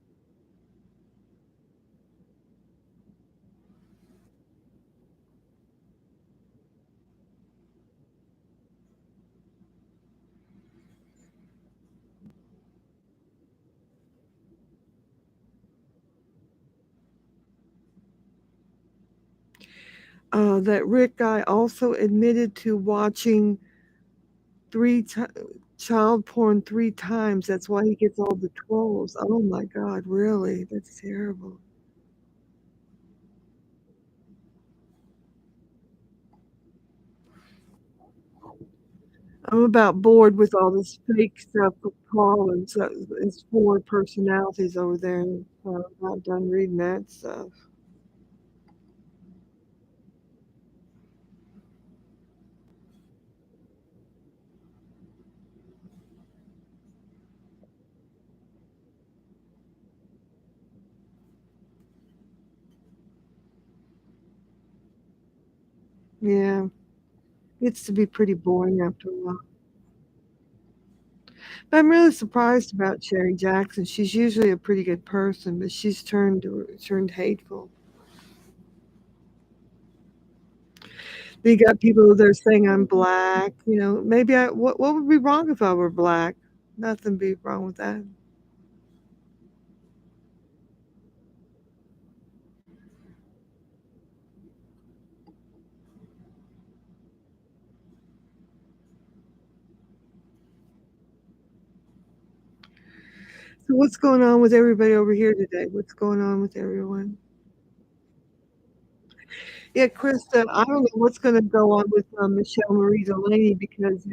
[SPEAKER 1] That Rick guy also admitted to watching three ti child porn 3 times. That's why he gets all the trolls. Oh my god, really? That's terrible. I'm about bored with all this fake stuff with Paul and so his 4 personalities over there, and, I'm not done reading that stuff. Yeah, gets to be pretty boring after a while. But I'm really surprised about Sherry Jackson. She's usually a pretty good person, but she's turned hateful. You got people that are saying I'm black. Maybe what would be wrong if I were black? Nothing be wrong with that. So what's going on with everybody over here today? What's going on with everyone? Yeah, Krista, I don't know what's going to go on with Michelle Marie Delaney because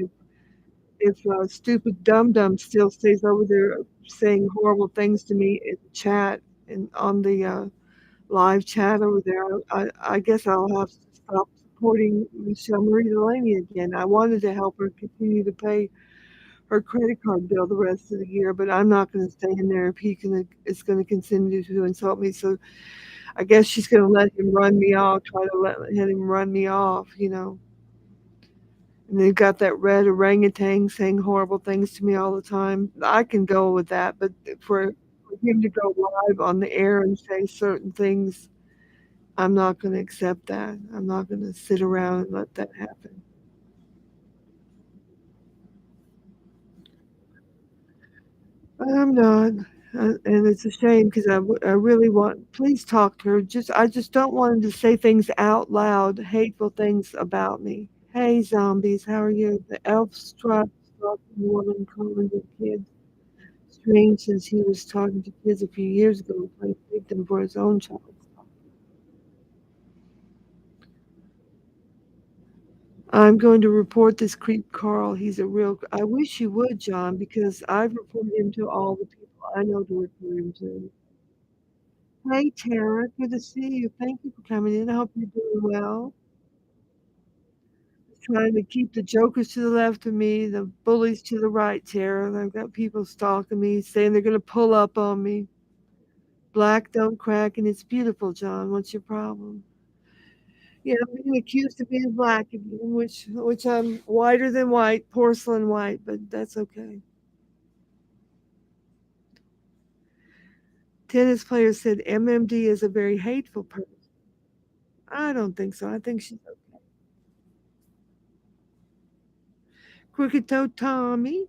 [SPEAKER 1] if stupid dum dum still stays over there saying horrible things to me in the chat and on the live chat over there, I guess I'll have to stop supporting Michelle Marie Delaney again. I wanted to help her continue to pay her credit card bill the rest of the year, but I'm not going to stay in there if is going to continue to insult me. So I guess she's going to let him run me off, try to let him run me off. And they've got that red orangutan saying horrible things to me all the time. I can go with that, but for him to go live on the air and say certain things, I'm not going to accept that. I'm not going to sit around and let that happen. I'm not, and it's a shame because I really want. Please talk to her. I just don't want him to say things out loud, hateful things about me. Hey, zombies, how are you? The elf struck stalking woman calling the kid strange since he was talking to kids a few years ago, playing victim for his own child. I'm going to report this creep Carl. He's a real. I wish you would, John, because I've reported him to all the people I know to report him to. Hey, Tara, good to see you. Thank you for coming in. I hope you're doing well. Trying to keep the jokers to the left of me, the bullies to the right, Tara. And I've got people stalking me, saying they're going to pull up on me. Black don't crack, and it's beautiful, John. What's your problem? Yeah, I'm being accused of being black again, which I'm whiter than white, porcelain white, but that's okay. Tennis player said MMD is a very hateful person. I don't think so. I think she's Crooked Toe Tommy.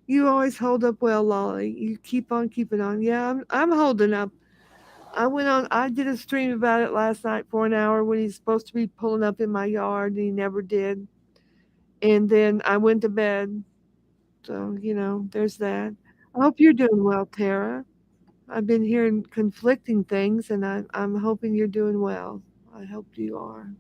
[SPEAKER 1] You always hold up well, Lolly. You keep on keeping on. Yeah, I'm holding up. I did a stream about it last night for an hour when he's supposed to be pulling up in my yard and he never did. And then I went to bed. So, there's that. I hope you're doing well, Tara. I've been hearing conflicting things and I'm hoping you're doing well. I hope you are.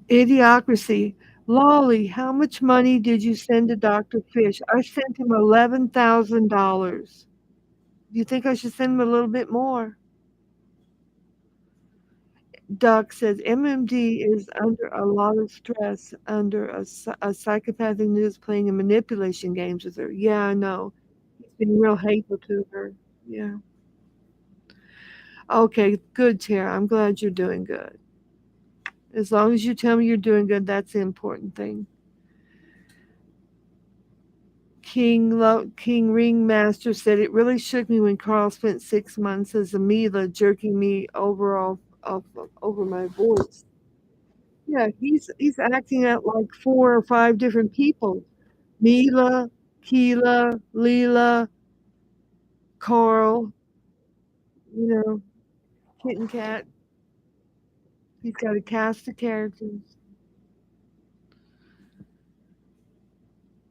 [SPEAKER 1] Idiocracy. Lolly, how much money did you send to Dr. Fish? I sent him $11,000. Do you think I should send him a little bit more? Doc says MMD is under a lot of stress under a psychopathic news playing and manipulation games with her. Yeah, I know. He's been real hateful to her. Yeah. Okay, good, Tara. I'm glad you're doing good. As long as you tell me you're doing good, that's the important thing. King Ringmaster said it really shook me when Carl spent 6 months as a Mila jerking me over my voice. Yeah, he's acting out like 4 or 5 different people. Mila, Keela, Leela, Carl, you know, Kitten Cat. He's got a cast of characters.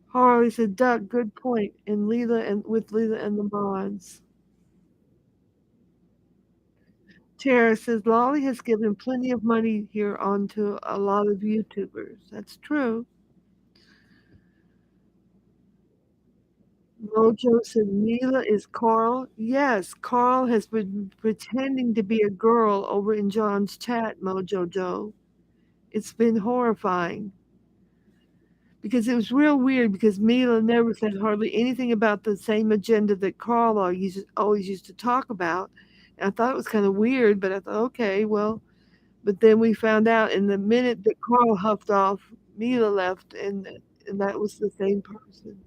[SPEAKER 1] Harley said, Duck, good point. And Leela and the mods. Tara says Lolly has given plenty of money here on to a lot of YouTubers. That's true. Mojo said Mila is Carl. Yes, Carl has been pretending to be a girl over in John's chat, Mojo Joe. It's been horrifying because it was real weird because Mila never said hardly anything about the same agenda that Carl always used to talk about. And I thought it was kind of weird, but I thought, okay, well, but then we found out in the minute that Carl huffed off, Mila left, and that was the same person.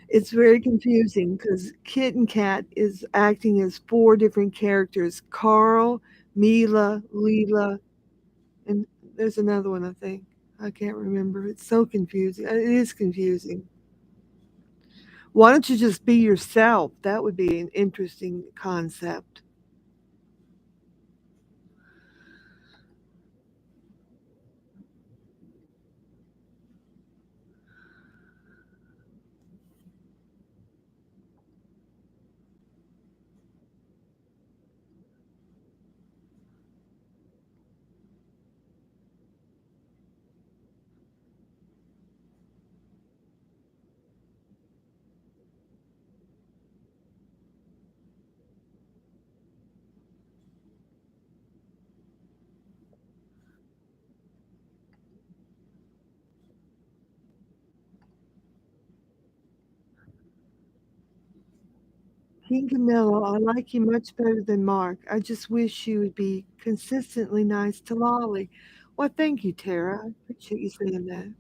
[SPEAKER 1] It's very confusing because Kitten Cat is acting as 4 different characters: Carl, Mila, Leela, and there's another one I think. I can't remember. It's so confusing. It is confusing. Why don't you just be yourself? That would be an interesting concept. King Camilla, I like you much better than Mark. I just wish you would be consistently nice to Lolly. Well, thank you, Tara. I appreciate you saying that.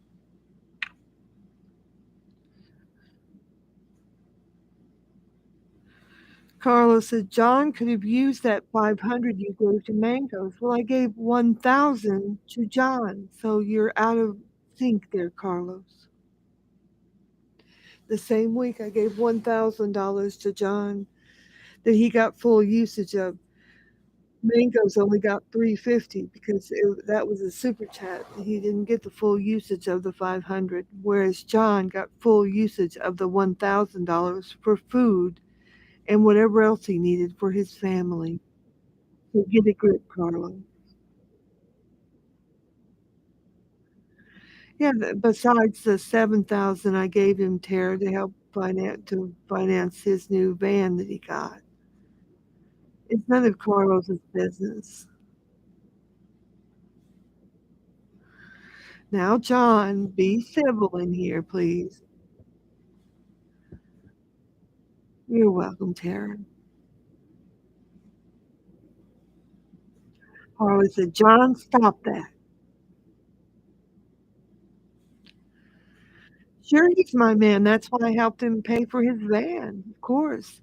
[SPEAKER 1] Carlos said, John could have used that 500 you gave to Mangoes. Well, I gave 1,000 to John, so you're out of sync there, Carlos. The same week I gave $1,000 to John that he got full usage of. Mango's only got 350 because that was a super chat. He didn't get the full usage of the 500, whereas John got full usage of the $1,000 for food and whatever else he needed for his family. So get a grip, Carlo. Yeah, besides the 7,000 I gave him, Tara, to help finance his new van that he got. It's none of Carlos's business. Now, John, be civil in here, please. You're welcome, Tara. Harley said, John, stop that. Sure, he's my man. That's why I helped him pay for his van. Of course.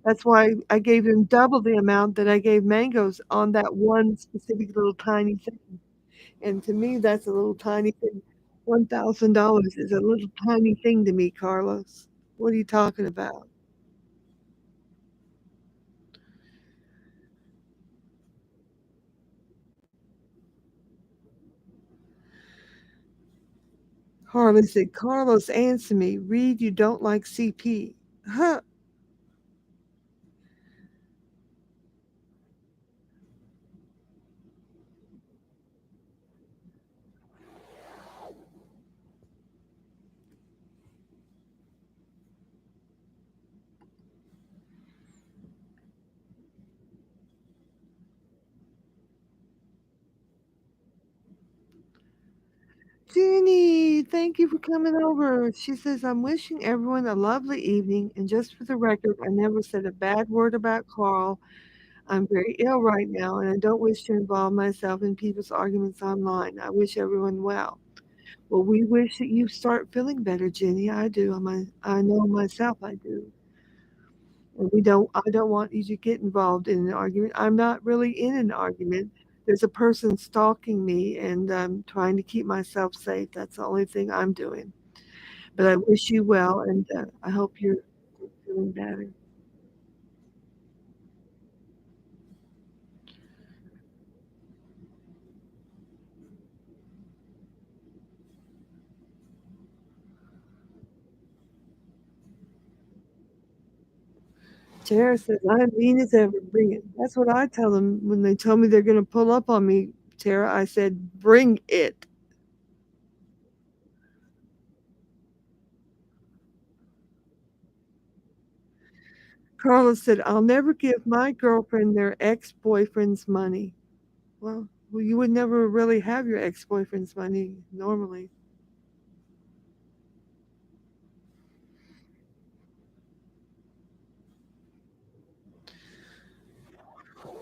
[SPEAKER 1] That's why I gave him double the amount that I gave Mangoes on that one specific little tiny thing. And to me, that's a little tiny thing. $1,000 is a little tiny thing to me, Carlos. What are you talking about? Harlan said, Carlos, answer me. Reed, you don't like CP. Huh. Jenny, thank you for coming over. She says, I'm wishing everyone a lovely evening. And just for the record, I never said a bad word about Carl. I'm very ill right now, and I don't wish to involve myself in people's arguments online. I wish everyone well. Well, we wish that you start feeling better, Jenny. I do. I know myself I do. And I don't want you to get involved in an argument. I'm not really in an argument. There's a person stalking me, and I'm trying to keep myself safe. That's the only thing I'm doing. But I wish you well, and I hope you're feeling better. Tara says, I'm mean as ever. Bring it. That's what I tell them when they tell me they're going to pull up on me, Tara. I said, bring it. Carla said, I'll never give my girlfriend their ex boyfriend's money. Well, you would never really have your ex boyfriend's money normally.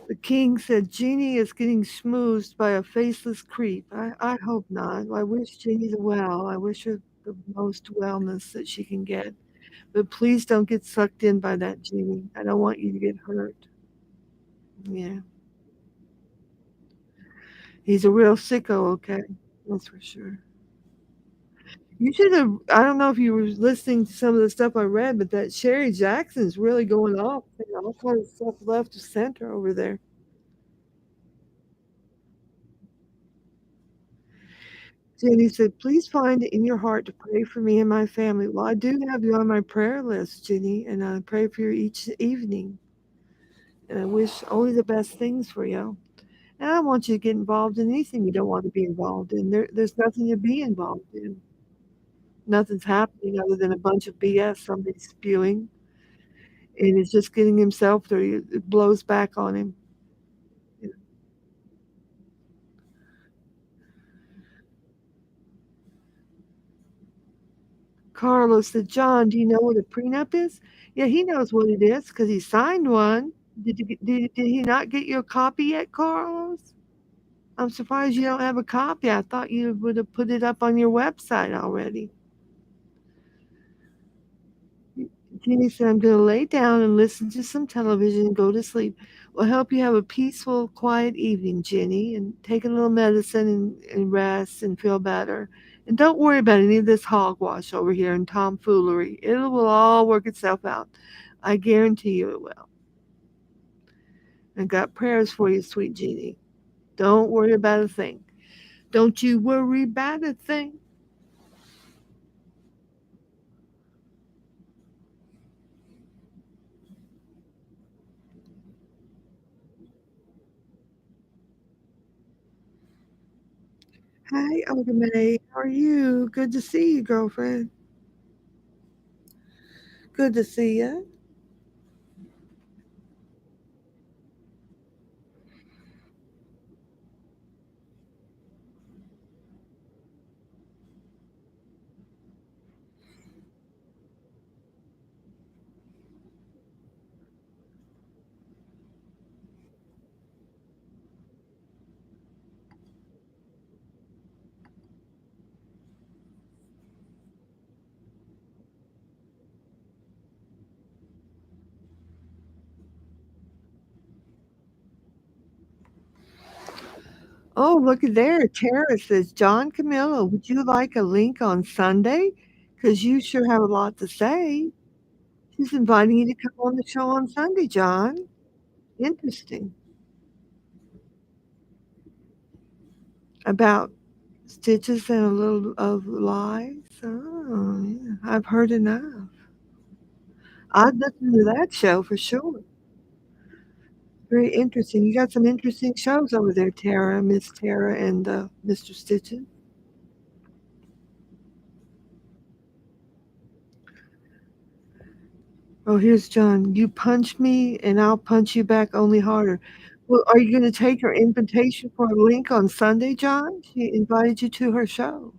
[SPEAKER 1] The king said, Jeannie is getting schmoozed by a faceless creep. I hope not. I wish Jeannie well. I wish her the most wellness that she can get. But please don't get sucked in by that, Jeannie. I don't want you to get hurt. Yeah. He's a real sicko, okay? That's for sure. You should have, I don't know if you were listening to some of the stuff I read, but that Sherry Jackson's really going off. All kinds of stuff left of center over there. Jenny said, please find it in your heart to pray for me and my family. Well, I do have you on my prayer list, Jenny, and I pray for you each evening. And I wish only the best things for you. And I don't want you to get involved in anything you don't want to be involved in. There's nothing to be involved in. Nothing's happening other than a bunch of BS somebody's spewing. And it's just getting himself there. It blows back on him. Carlos said, John, do you know what a prenup is? Yeah, he knows what it is because he signed one. Did he not get your copy yet, Carlos? I'm surprised you don't have a copy. I thought you would have put it up on your website already. Jeannie said, I'm going to lay down and listen to some television and go to sleep. We'll help you have a peaceful, quiet evening, Jenny, and take a little medicine and rest and feel better. And don't worry about any of this hogwash over here and tomfoolery. It will all work itself out. I guarantee you it will. I got prayers for you, sweet Jeannie. Don't worry about a thing. Don't you worry about a thing. Hi, Ogamay. How are you? Good to see you, girlfriend. Good to see you. Oh, look at there. Tara says, John Camillo, would you like a link on Sunday? Because you sure have a lot to say. She's inviting you to come on the show on Sunday, John. Interesting. About stitches and a little of lies. Oh, yeah. I've heard enough. I'd listen to that show for sure. Very interesting. You got some interesting shows over there, Tara, Miss Tara, and Mr. Stitches. Oh, here's John. You punch me, and I'll punch you back only harder. Well, are you going to take her invitation for a link on Sunday, John? She invited you to her show.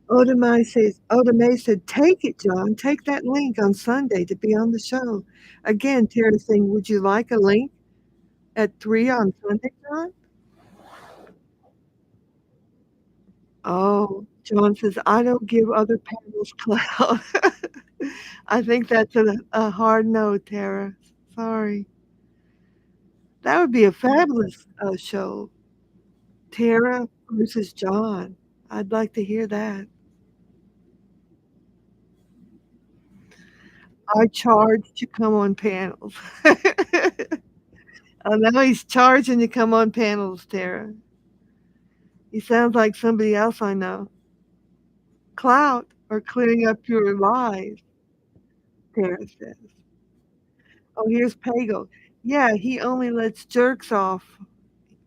[SPEAKER 1] Oda said, take it, John. Take that link on Sunday to be on the show. Again, Tara saying, would you like a link at 3 on Sunday, John? Oh, John says, I don't give other panels clout. I think that's a hard no, Tara. Sorry. That would be a fabulous show. Tara versus John. I'd like to hear that. I charge to come on panels. Oh, now he's charging to come on panels, Tara. He sounds like somebody else I know. Clout or clearing up your lies, Tara says. Oh, here's Pago. Yeah, he only lets jerks off.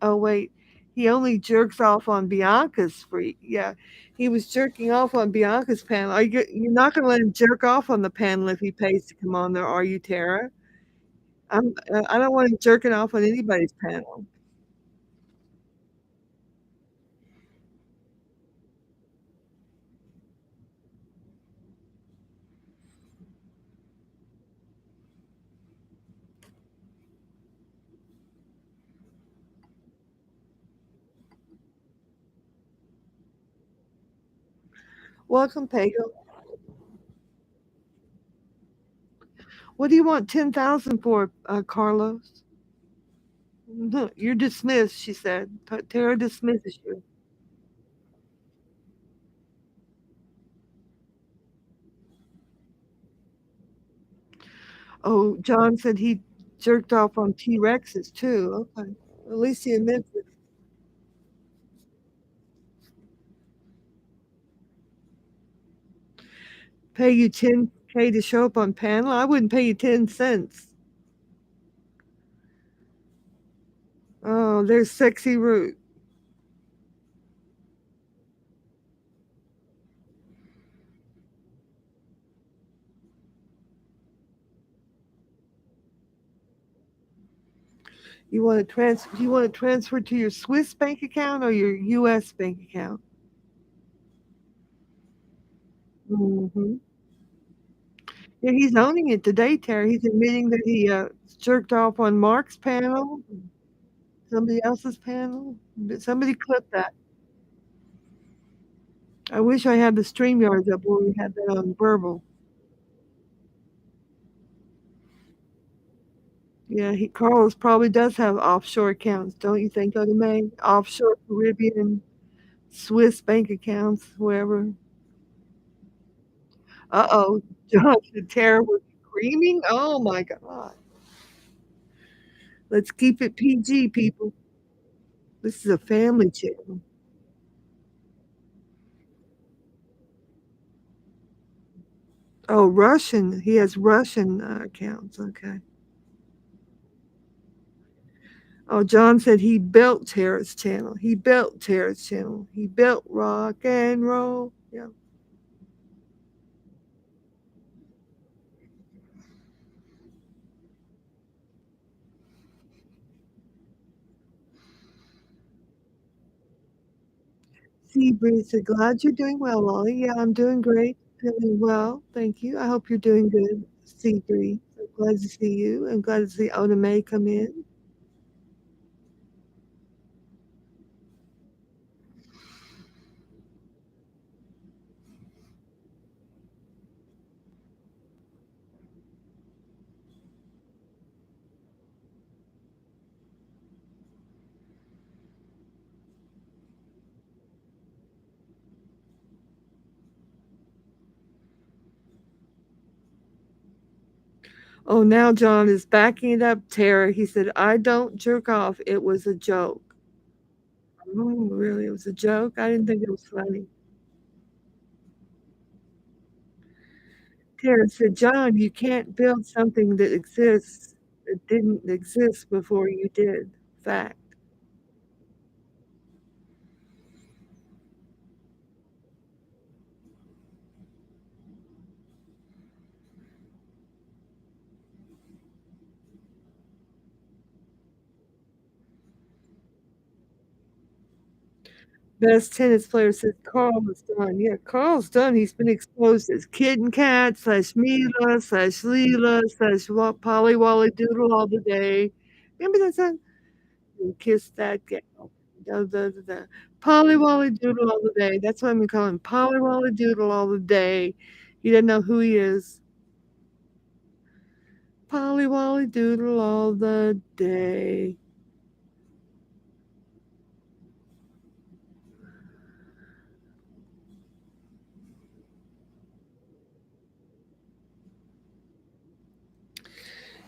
[SPEAKER 1] Oh, wait. He only jerks off on Bianca's free. Yeah, he was jerking off on Bianca's panel. You're not going to let him jerk off on the panel if he pays to come on there, are you, Tara? I don't want him jerking off on anybody's panel. Welcome, Pago. What do you want 10,000 for, Carlos? No, you're dismissed, she said. Tara dismisses you. Oh, John said he jerked off on T Rexes too. Okay. At least he admits it. Pay you 10K to show up on panel? I wouldn't pay you 10 cents. Oh, there's Sexy Root. Do you want to transfer to your Swiss bank account or your US bank account? Hmm. Yeah, he's owning it today, Terry. He's admitting that he jerked off on Mark's panel, somebody else's panel. Somebody clipped that. I wish I had the StreamYards up where we had that on verbal. Yeah, Carlos probably does have offshore accounts, don't you think, Oda May? Offshore Caribbean, Swiss bank accounts, wherever. Uh-oh, Josh and Tara was screaming. Oh my God. Let's keep it PG, people. This is a family channel. Oh, Russian. He has Russian accounts. Okay. Oh, John said he built Tara's channel. He built Tara's channel. He built rock and roll. Yeah. Seabree said, glad you're doing well, Lolly. Yeah, I'm doing great. Feeling well. Thank you. I hope you're doing good, Seabree. So glad to see you. I'm glad to see Oda May come in. Oh, now John is backing it up, Tara. He said, I don't jerk off. It was a joke. Oh, really? It was a joke? I didn't think it was funny. Tara said, John, you can't build something that exists that didn't exist before you did. Fact. Best tennis player said Carl is done. Yeah, Carl's done. He's been exposed as Kitten Kat slash Mila slash Leela slash Polly Wally Doodle all the day. Remember that song? You kiss that gal. Da, da, da, da. Polly Wally Doodle all the day. That's what I'm gonna call him. Polly Wally Doodle all the day. He doesn't know who he is. Polly Wally Doodle all the day.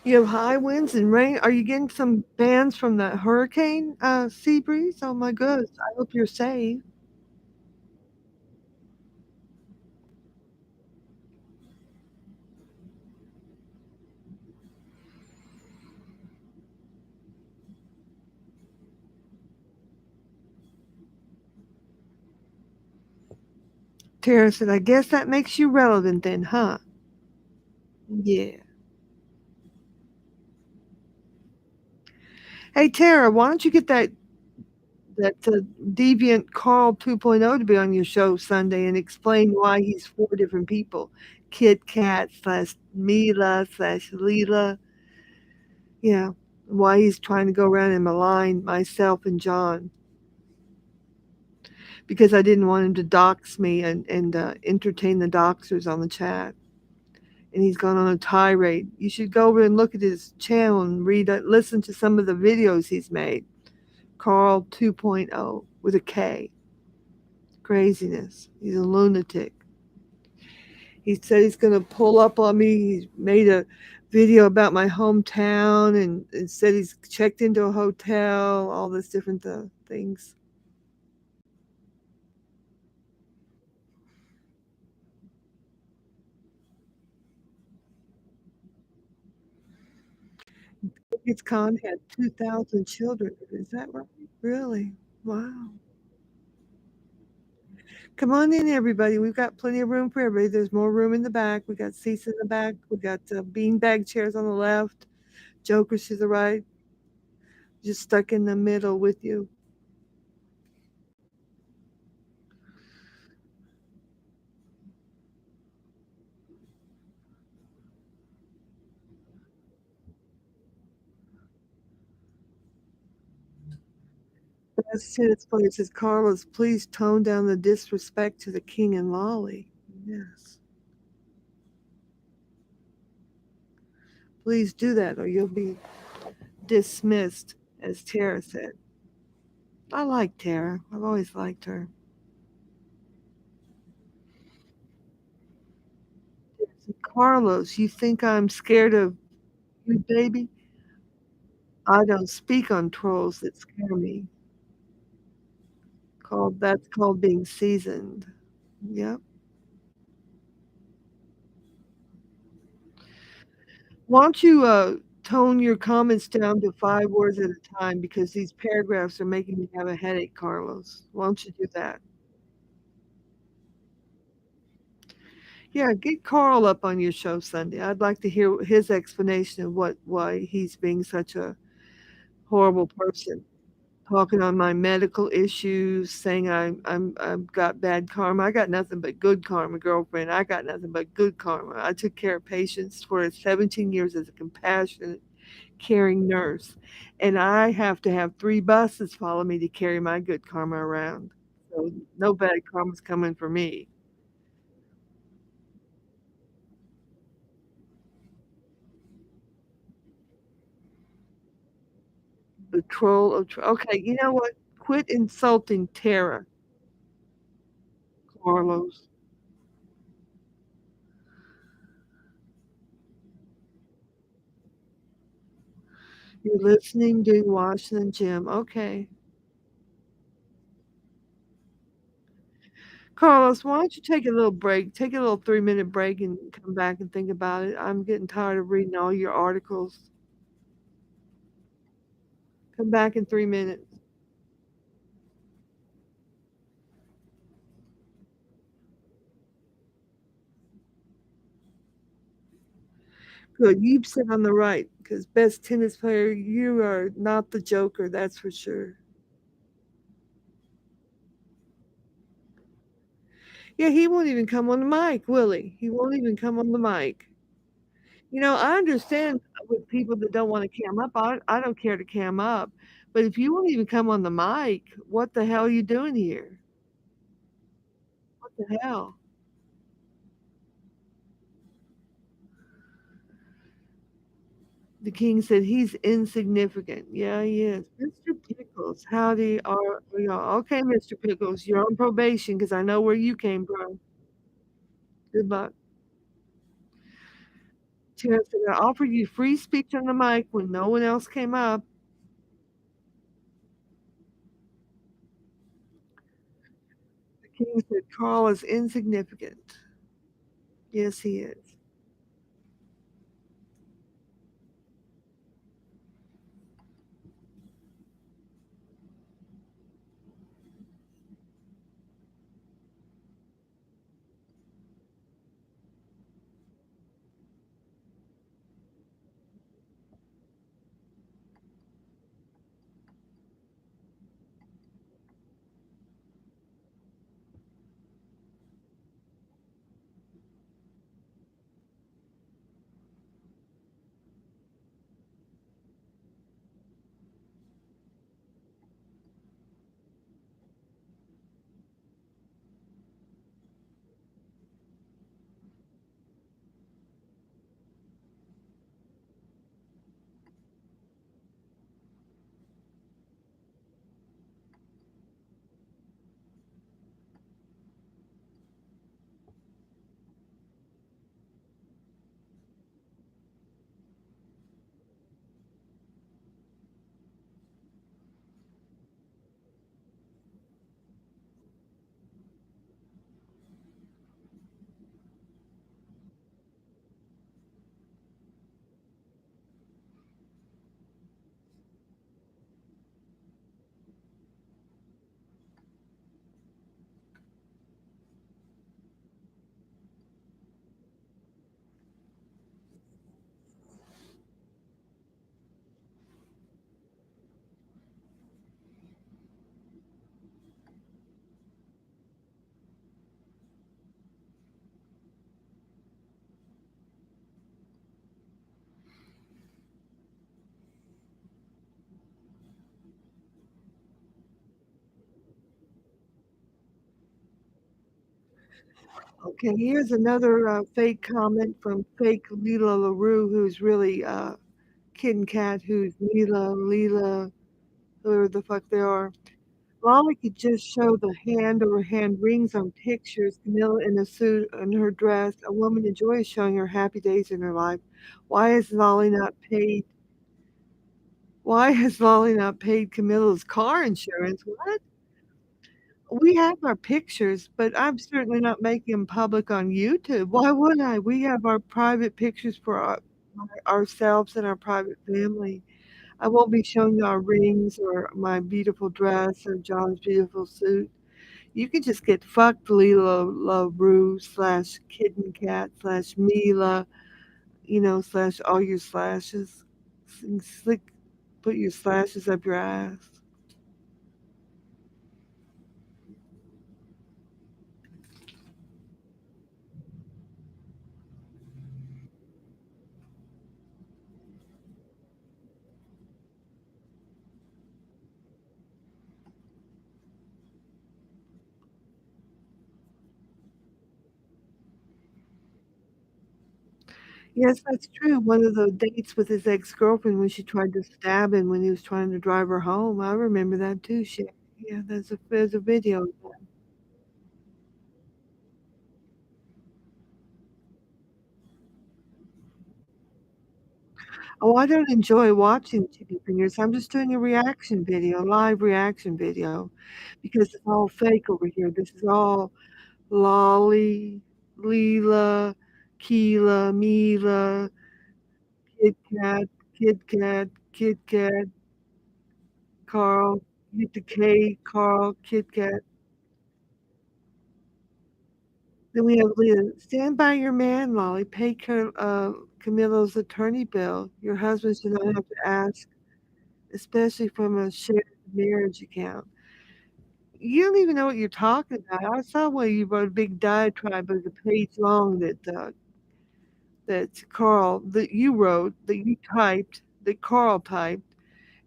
[SPEAKER 1] You have high winds and rain. Are you getting some bands from that hurricane, sea breeze? Oh my goodness. I hope you're safe. Tara said, I guess that makes you relevant then, huh? Yeah. Hey, Tara, why don't you get that deviant Carl 2.0 to be on your show Sunday and explain why he's four different people? Kit Kat slash Mila slash Leela. Yeah. Why he's trying to go around and malign myself and John because I didn't want him to dox me and entertain the doxers on the chat. And he's gone on a tirade. You should go over and look at his channel and listen to some of the videos he's made. Carl 2.0 with a K. Craziness. He's a lunatic. He said he's going to pull up on me. He's made a video about my hometown and said he's checked into a hotel, all this different things. Genghis Khan had 2,000 children. Is that right? Really? Wow. Come on in, everybody. We've got plenty of room for everybody. There's more room in the back. We got seats in the back. We got beanbag chairs on the left, jokers to the right, just stuck in the middle with you. Best tennis player says, Carlos, please tone down the disrespect to the king and Lolly. Yes. Please do that or you'll be dismissed, as Tara said. I like Tara. I've always liked her. Carlos, you think I'm scared of you, baby? I don't speak on trolls that scare me. That's called being seasoned. Yep. Why don't you tone your comments down to 5 words at a time because these paragraphs are making me have a headache, Carlos. Why don't you do that? Yeah, get Carl up on your show Sunday. I'd like to hear his explanation of why he's being such a horrible person. Talking on my medical issues, saying I've got bad karma. I got nothing but good karma, girlfriend. I got nothing but good karma. I took care of patients for 17 years as a compassionate, caring nurse, and I have to have 3 buses follow me to carry my good karma around. So no bad karma's coming for me. The troll of okay. You know what? Quit insulting Tara, Carlos. You're listening, doing washing and gym. Okay. Carlos, why don't you take a little break? Take a little 3-minute break and come back and think about it. I'm getting tired of reading all your articles. Come back in 3 minutes. Good. You sit on the right because best tennis player, you are not the joker, that's for sure. Yeah, he won't even come on the mic, will he? He won't even come on the mic. I understand with people that don't want to cam up. I don't care to cam up. But if you won't even come on the mic, what the hell are you doing here? What the hell? The king said he's insignificant. Yeah, he is. Mr. Pickles, howdy are y'all? Okay, Mr. Pickles, you're on probation because I know where you came from. Good luck. Tara said, I offered you free speech on the mic when no one else came up. The king said, Carl is insignificant. Yes, he is. Okay, here's another fake comment from fake Lila LaRue, who's really kid and cat who's Mila, Leela, whoever the fuck they are. Lolly could just show the hand over hand rings on pictures, Camilla in a suit and her dress. A woman enjoys showing her happy days in her life. Why has Lolly not paid? Why has Lolly not paid Camilla's car insurance? What? We have our pictures, but I'm certainly not making them public on YouTube. Why would I? We have our private pictures for ourselves and our private family. I won't be showing you our rings or my beautiful dress or John's beautiful suit. You can just get fucked, Leela LaRue slash kitten cat slash Mila, slash all your slashes. Slick, put your slashes up your ass. Yes, that's true. One of the dates with his ex-girlfriend when she tried to stab him when he was trying to drive her home. I remember that too, shit. Yeah, there's a video. Oh, I don't enjoy watching chicken fingers. I'm just doing a reaction video, live reaction video, because it's all fake over here. This is all Lolly, Leela, Keela, Mila, Kit Kat, Kit Kat, Kit Kat, Carl, get the K, Carl, Kit Kat. Then we have Leah. Stand by your man, Molly. Pay Camilo's attorney bill. Your husband should not have to ask, especially from a shared marriage account. You don't even know what you're talking about. I saw where you wrote a big diatribe, it was a page long that Carl that you wrote, that you typed, that Carl typed,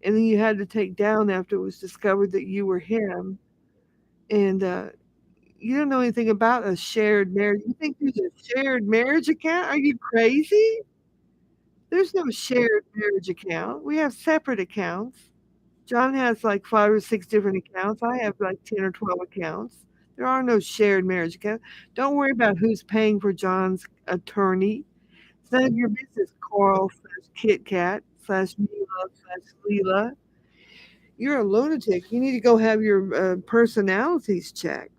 [SPEAKER 1] and then you had to take down after it was discovered that you were him. And you don't know anything about a shared marriage. You think there's a shared marriage account? Are you crazy? There's no shared marriage account. We have separate accounts. John has like 5 or 6 different accounts. I have like 10 or 12 accounts. There are no shared marriage accounts. Don't worry about who's paying for John's attorney. It's none of your business, Carl slash Kit Kat slash Mila slash Leela. You're a lunatic. You need to go have your personalities checked.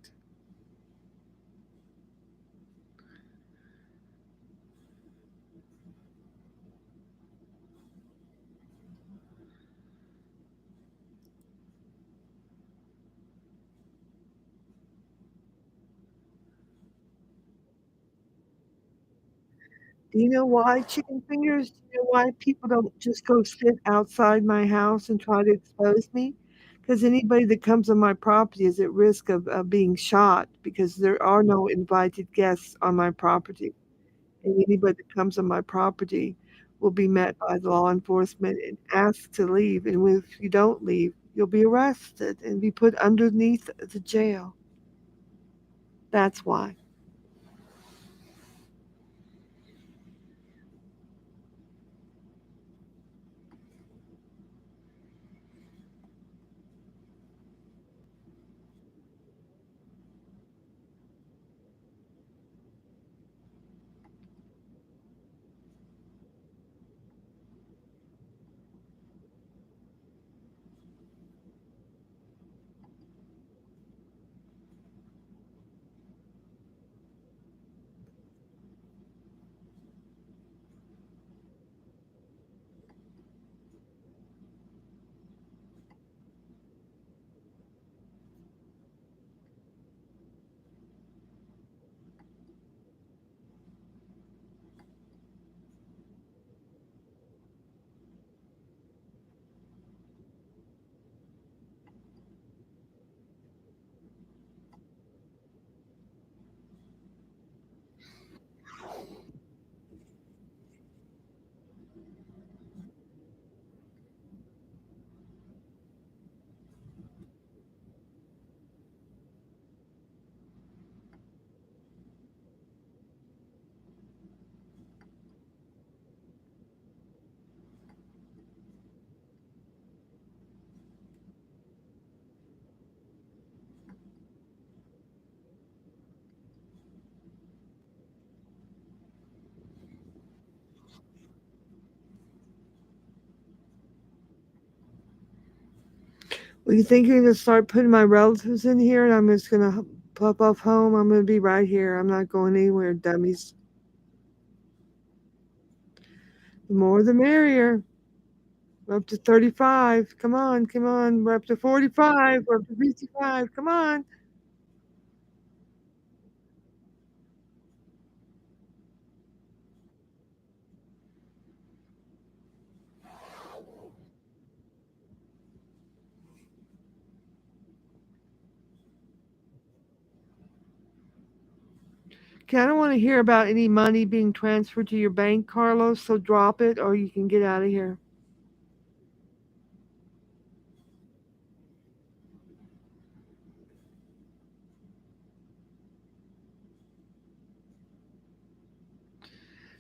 [SPEAKER 1] Do you know why chicken fingers? Do you know why people don't just go sit outside my house and try to expose me? Because anybody that comes on my property is at risk of being shot because there are no invited guests on my property. And anybody that comes on my property will be met by the law enforcement and asked to leave. And if you don't leave, you'll be arrested and be put underneath the jail. That's why. You think you're gonna start putting my relatives in here, and I'm just gonna pop off home? I'm gonna be right here. I'm not going anywhere, dummies. The more the merrier. We're up to 35. Come on, come on. We're up to 45. We're up to 55. Come on. Okay, I don't want to hear about any money being transferred to your bank, Carlos, so drop it or you can get out of here.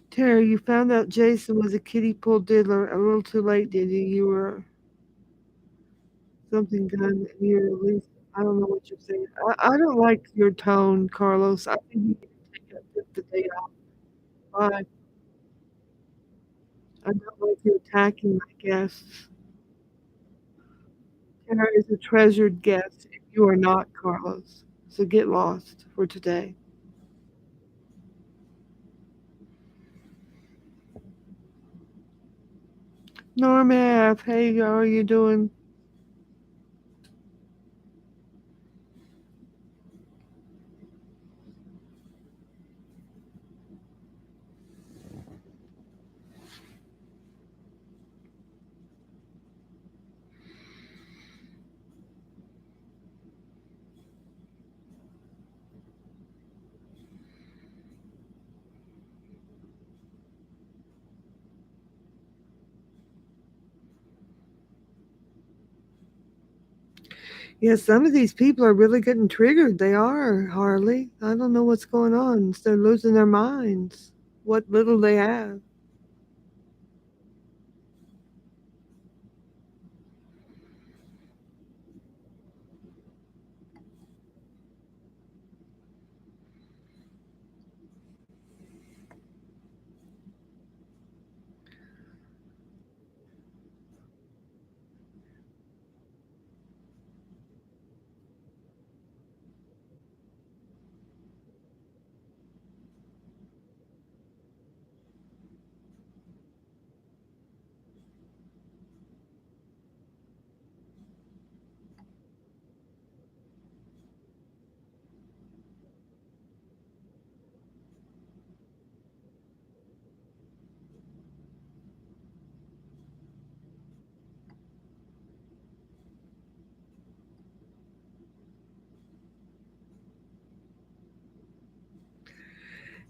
[SPEAKER 1] Terry, you found out Jason was a kiddie pool diddler a little too late, did you? You were something done. You at least, I don't know what you're saying. I don't like your tone, Carlos. I think you need to take the day off. Bye. I don't like you attacking my guests. Tara is a treasured guest, and you are not, Carlos. So get lost for today. Norm F., hey, how are you doing? Yeah, some of these people are really getting triggered. They are, Harley. I don't know what's going on. They're losing their minds. What little they have.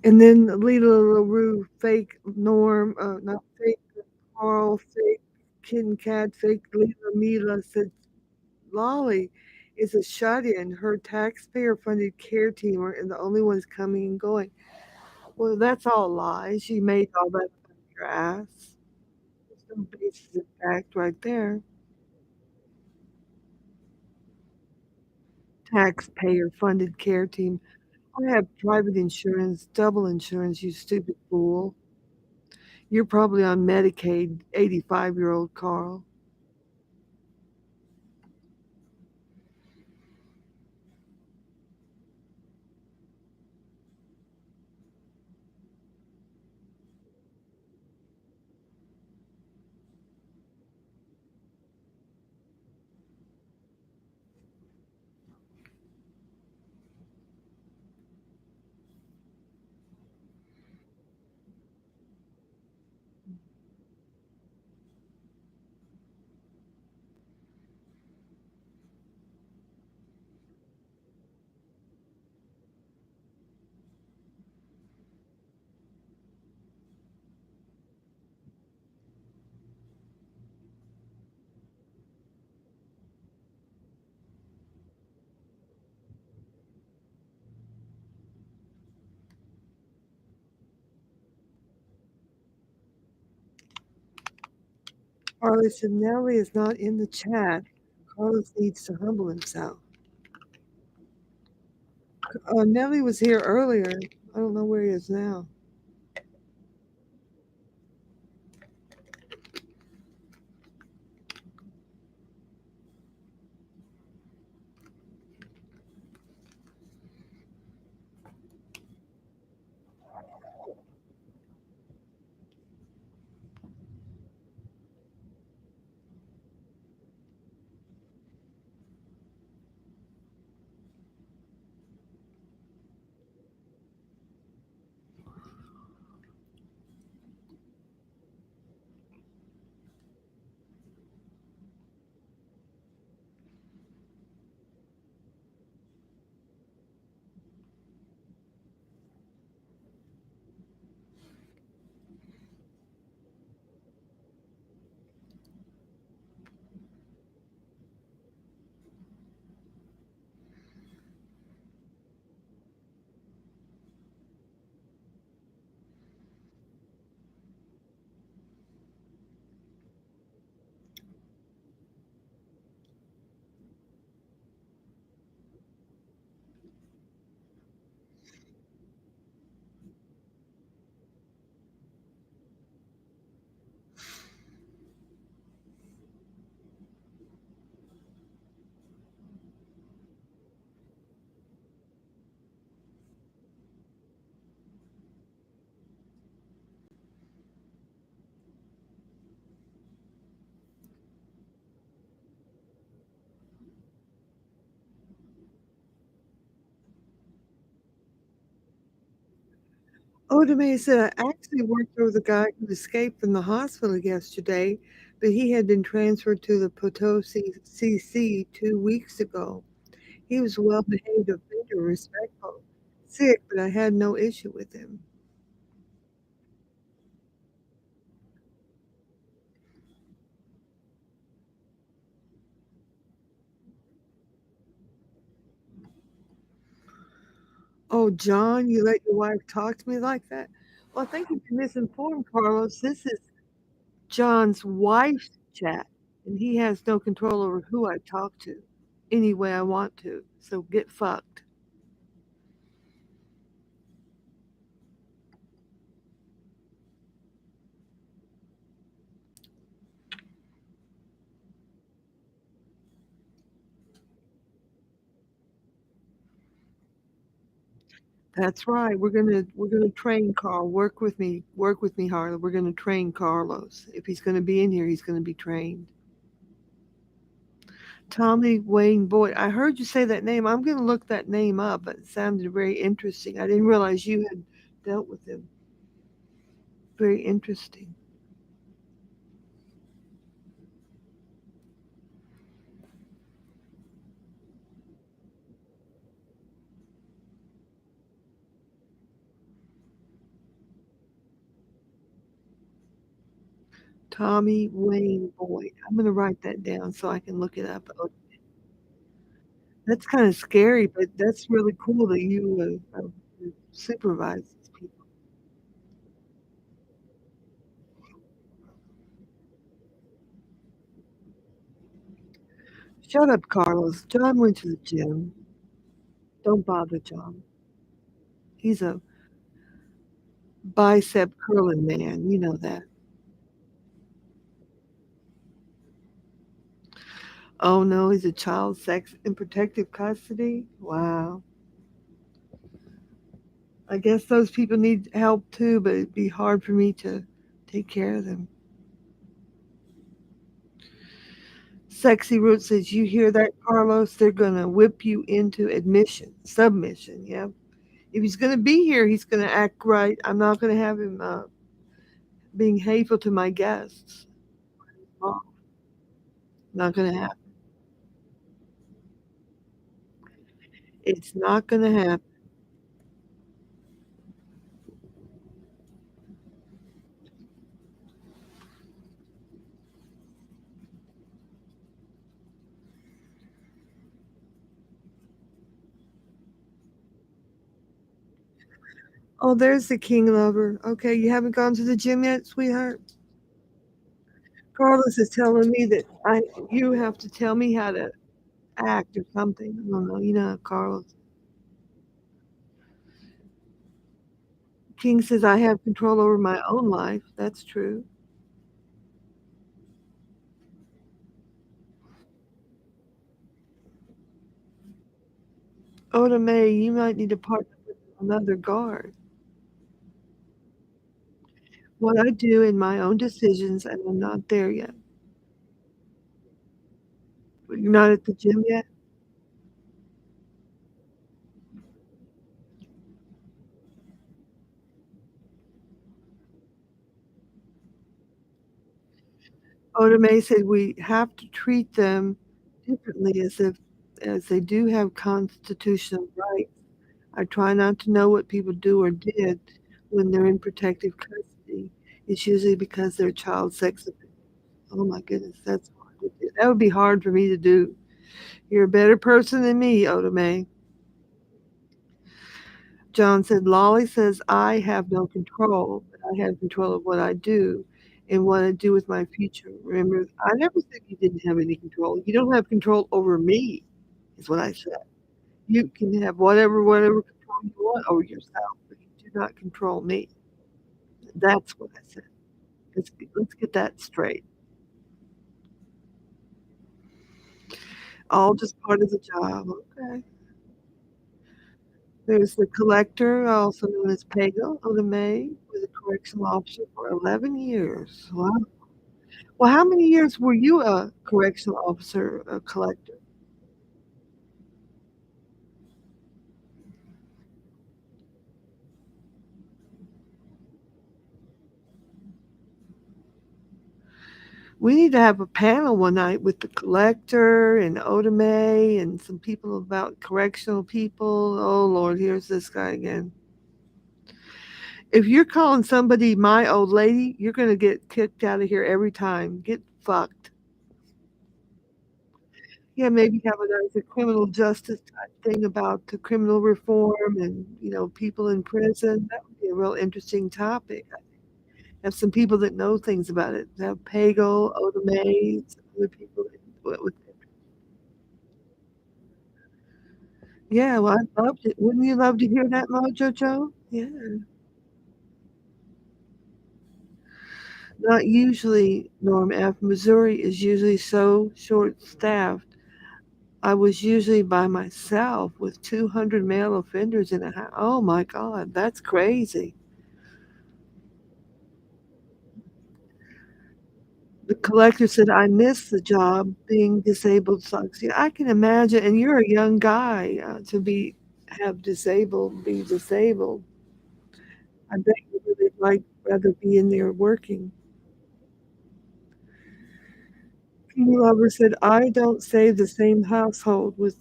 [SPEAKER 1] And then Lila LaRue, fake Norm, not fake Carl, fake Kid and Cat, fake Lila Mila said Lolly is a shut-in. Her taxpayer-funded care team are the only ones coming and going. Well, that's all lies. You made all that up out of your ass. There's no basis in fact right there. Taxpayer-funded care team. I have private insurance, double insurance, you stupid fool. You're probably on Medicaid, 85-year-old Carl. Carlos said Nellie is not in the chat. Carlos needs to humble himself. Nellie was here earlier. I don't know where he is now. Otome said, I actually worked with a guy who escaped from the hospital yesterday, but he had been transferred to the Potosi CC 2 weeks ago. He was a well behaved offender, respectful, sick, but I had no issue with him. Oh, John, you let your wife talk to me like that? Well, I think you've been misinformed, Carlos. This is John's wife's chat, and he has no control over who I talk to any way I want to. So get fucked. That's right. We're gonna train Carl. Work with me, Harlan. We're gonna train Carlos. If he's gonna be in here, he's gonna be trained. Tommy Wayne Boyd. I heard you say that name. I'm gonna look that name up. It sounded very interesting. I didn't realize you had dealt with him. Very interesting. Tommy Wayne Boyd. I'm gonna write that down so I can look it up. Oh, that's kind of scary, but that's really cool that you supervise these people. Shut up, Carlos. John went to the gym. Don't bother John. He's a bicep curling man. You know that. Oh no, he's a child sex in protective custody. Wow. I guess those people need help too, but it'd be hard for me to take care of them. Sexy Root says, you hear that, Carlos? They're gonna whip you into submission. Yeah. If he's gonna be here, he's gonna act right. I'm not gonna have him being hateful to my guests. Oh, not gonna happen. It's not gonna happen. Oh, there's the king lover. Okay, you haven't gone to the gym yet, sweetheart? Carlos is telling me that you have to tell me how to act or something. I don't know. You know, Carlos. King says I have control over my own life. That's true. Oda May, you might need to partner with another guard. What I do in my own decisions, and I'm not there yet. You're not at the gym yet? Oda May said we have to treat them differently as they do have constitutional rights. I try not to know what people do or did when they're in protective custody. It's usually because they're child sex offenders. Oh my goodness, that's hard to do. That would be hard for me to do. You're a better person than me, Oda May. John said, Lolly says I have no control, but I have control of what I do and what I do with my future. Remember, I never said you didn't have any control. You don't have control over me, is what I said. You can have whatever control you want over yourself, but you do not control me. That's what I said. Let's get that straight. All just part of the job. Okay. There's the collector, also known as Pego May, was a correctional officer for 11 years. Wow. Well, how many years were you a correctional officer, a collector? We need to have a panel one night with the collector and Oda May and some people about correctional people. Oh Lord, here's this guy again. If you're calling somebody my old lady, you're gonna get kicked out of here every time. Get fucked. Yeah, maybe have a criminal justice type thing about the criminal reform and people in prison. That would be a real interesting topic. Have some people that know things about it. Have Pagel, Oda May, some other people that with yeah, well, I'd love to. Wouldn't you love to hear that, Mojo Joe? Yeah. Not usually, Norm F. Missouri is usually so short-staffed. I was usually by myself with 200 male offenders in a house. Oh my God, that's crazy. The collector said, I miss the job. Being disabled sucks. Yeah, I can imagine. And you're a young guy to be disabled. I bet you really like rather be in there working. King Lover said, I don't say the same household with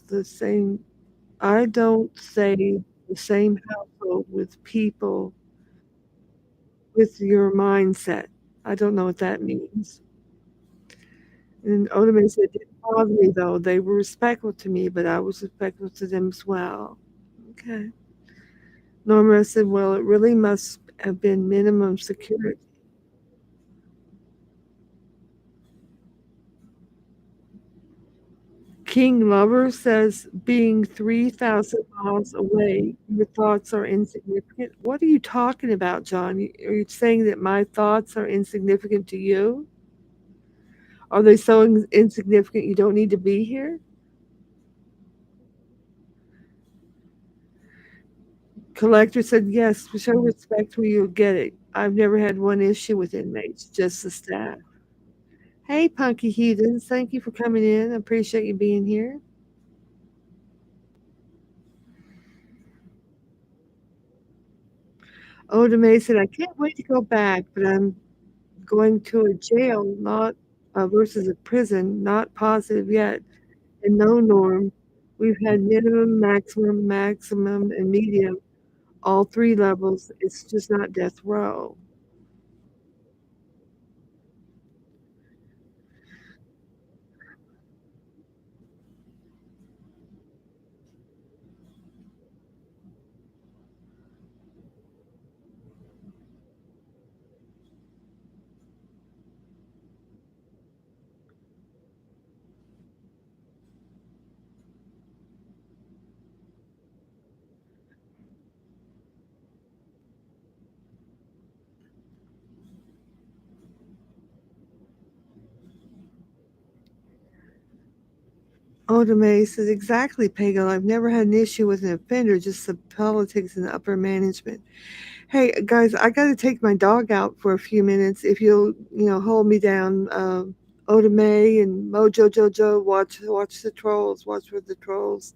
[SPEAKER 1] people with your mindset. I don't know what that means. And Odaman said, it didn't bother me though. They were respectful to me, but I was respectful to them as well. Okay. Norma said, well, it really must have been minimum security. King Lover says, being 3,000 miles away, your thoughts are insignificant. What are you talking about, John? Are you saying that my thoughts are insignificant to you? Are they so insignificant you don't need to be here? Collector said, yes, show respect where you'll get it. I've never had one issue with inmates, just the staff. Hey, Punky Heathens, thank you for coming in. I appreciate you being here. Oda May said, I can't wait to go back, but I'm going to a jail, not versus a prison, not positive yet, and no norm. We've had minimum, maximum, maximum, and medium, all three levels. It's just not death row. Oda May says, exactly, Pago. I've never had an issue with an offender, just the politics and the upper management. Hey, guys, I got to take my dog out for a few minutes. If you'll, hold me down, Oda May and Mojo Jojo, watch the trolls. Watch for the trolls.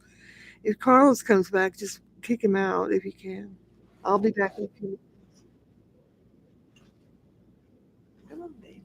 [SPEAKER 1] If Carlos comes back, just kick him out if you can. I'll be back in a few minutes. Come on, babe.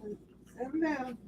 [SPEAKER 1] Settle down.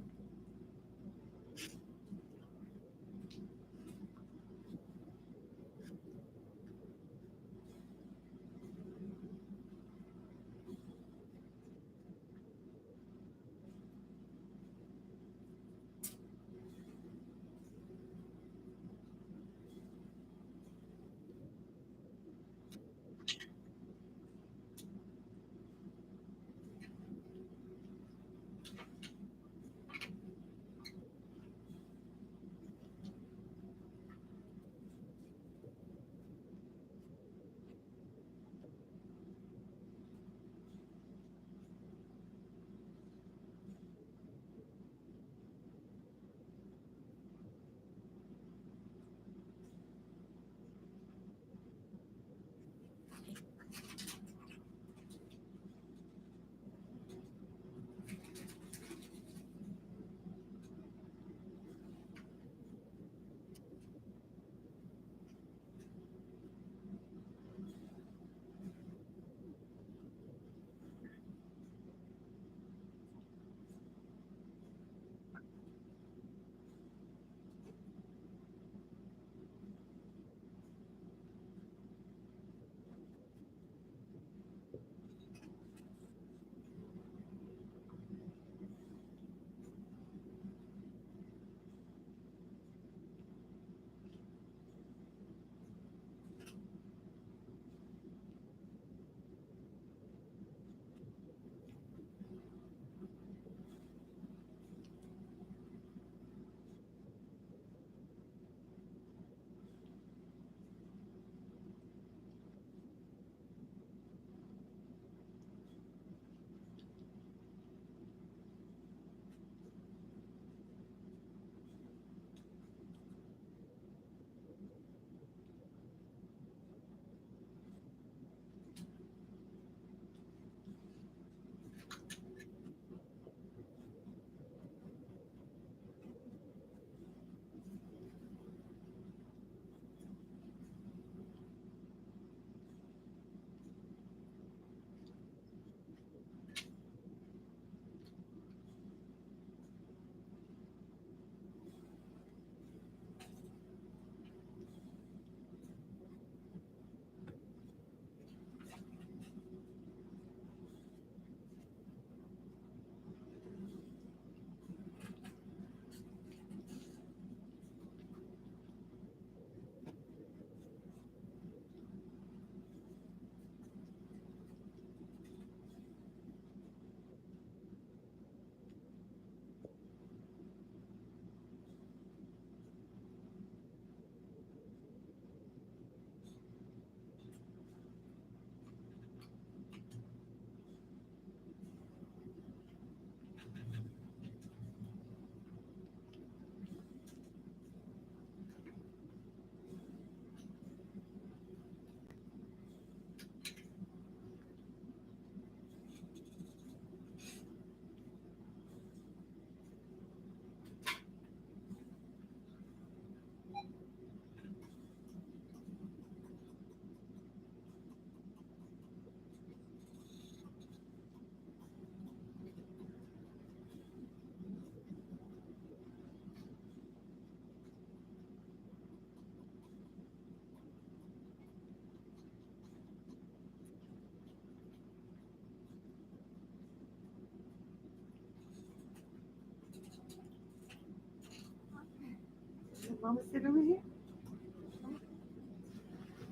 [SPEAKER 1] Mama, sit over here.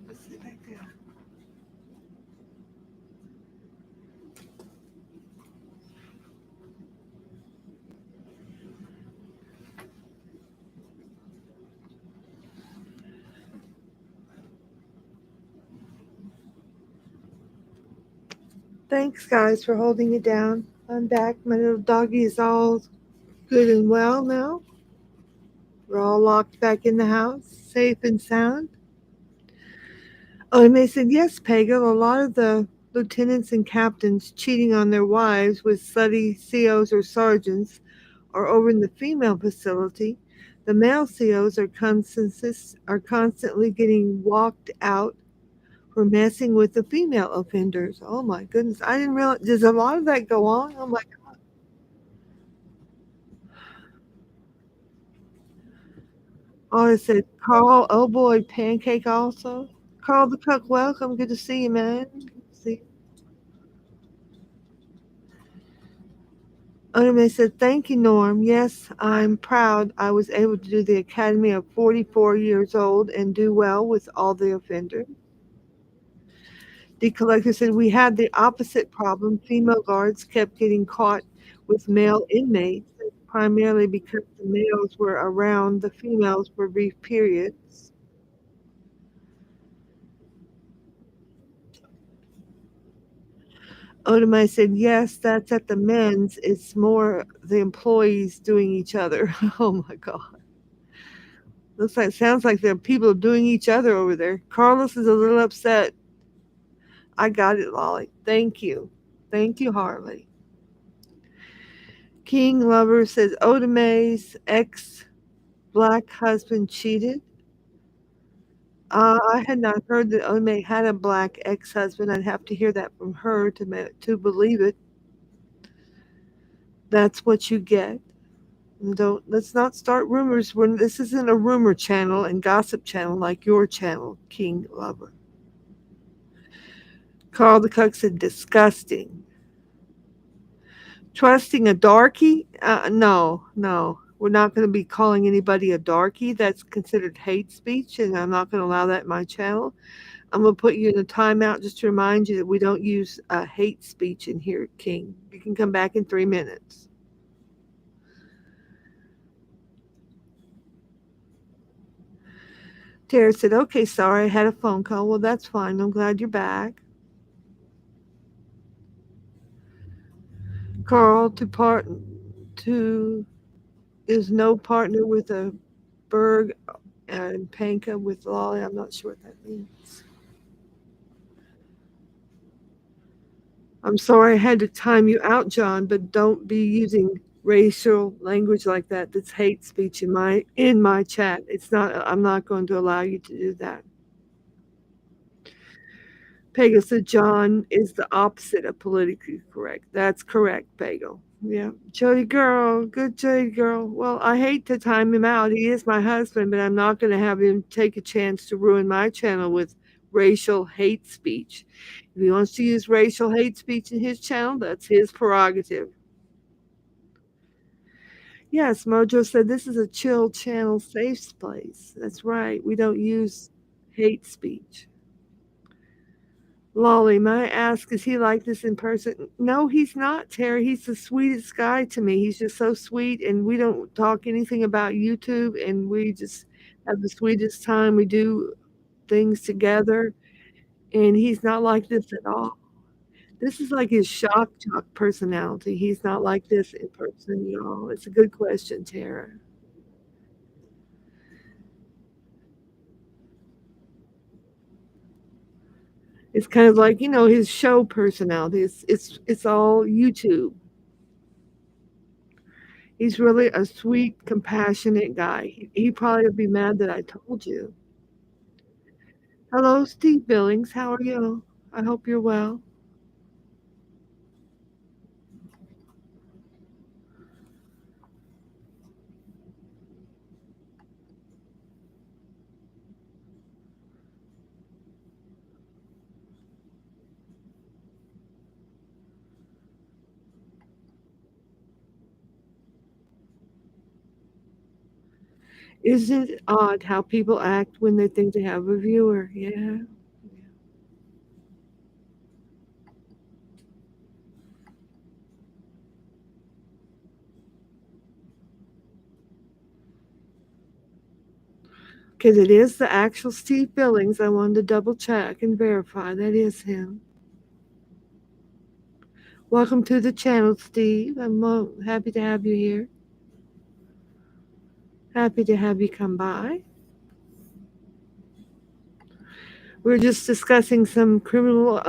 [SPEAKER 1] Let's sit back there. Thanks, guys, for holding it down. I'm back. My little doggy is all good and well now. We're all locked back in the house, safe and sound. Oh, and they said, yes, Pega, a lot of the lieutenants and captains cheating on their wives with slutty COs or sergeants are over in the female facility. The male COs are constantly getting walked out for messing with the female offenders. Oh my goodness. I didn't realize, does a lot of that go on? Oh my, Oh, it said Carl, oh boy, pancake also. Carl the cook, welcome. Good to see you, man. Good to see. Onome said, thank you, Norm. Yes, I'm proud I was able to do the Academy of 44 years old and do well with all the offenders. The collector said, we had the opposite problem. Female guards kept getting caught with male inmates, primarily because the males were around the females for brief periods. Odomai said, yes, that's at the men's. It's more the employees doing each other. Oh my God. Sounds like there are people doing each other over there. Carlos is a little upset. I got it, Lolly. Thank you. Thank you, Harley. King Lover says Odomai's ex black husband cheated. I had not heard that Odamai had a black ex husband. I'd have to hear that from her to believe it. That's what you get. Don't let's not start rumors when this isn't a rumor channel and gossip channel like your channel, King Lover. Carl the Cook said disgusting. Trusting a darkie? No, no. We're not going to be calling anybody a darkie. That's considered hate speech, and I'm not going to allow that in my channel. I'm going to put you in a timeout just to remind you that we don't use hate speech in here, King. You can come back in 3 minutes. Tara said, okay, sorry, I had a phone call. Well, that's fine. I'm glad you're back. Carl to is no partner with a Berg and Panka with Lolly. I'm not sure what that means. I'm sorry I had to time you out, John, but don't be using racial language like that. That's hate speech in my chat. It's not. I'm not going to allow you to do that. Pego said John is the opposite of politically correct. That's correct, Pego. Yeah, Jody girl, good Jody girl. Well, I hate to time him out. He is my husband, but I'm not going to have him take a chance to ruin my channel with racial hate speech. If he wants to use racial hate speech in his channel, that's his prerogative. Yes, Mojo said this is a chill channel, safe place. That's right. We don't use hate speech. Lolly, may I ask, is he like this in person? No, he's not, Terry. He's the sweetest guy to me. He's just so sweet, and we don't talk anything about YouTube, and we just have the sweetest time. We do things together, and he's not like this at all. This is like his shock jock personality. He's not like this in person, y'all. It's a good question, Tara. It's kind of like, his show personality. It's all YouTube. He's really a sweet, compassionate guy. He probably would be mad that I told you. Hello, Steve Billings. How are you? I hope you're well. Isn't it odd how people act when they think they have a viewer? Yeah. Because it is the actual Steve Billings. I wanted to double check and verify that is him. Welcome to the channel, Steve. I'm happy to have you here. Happy to have you come by. We're just discussing some criminal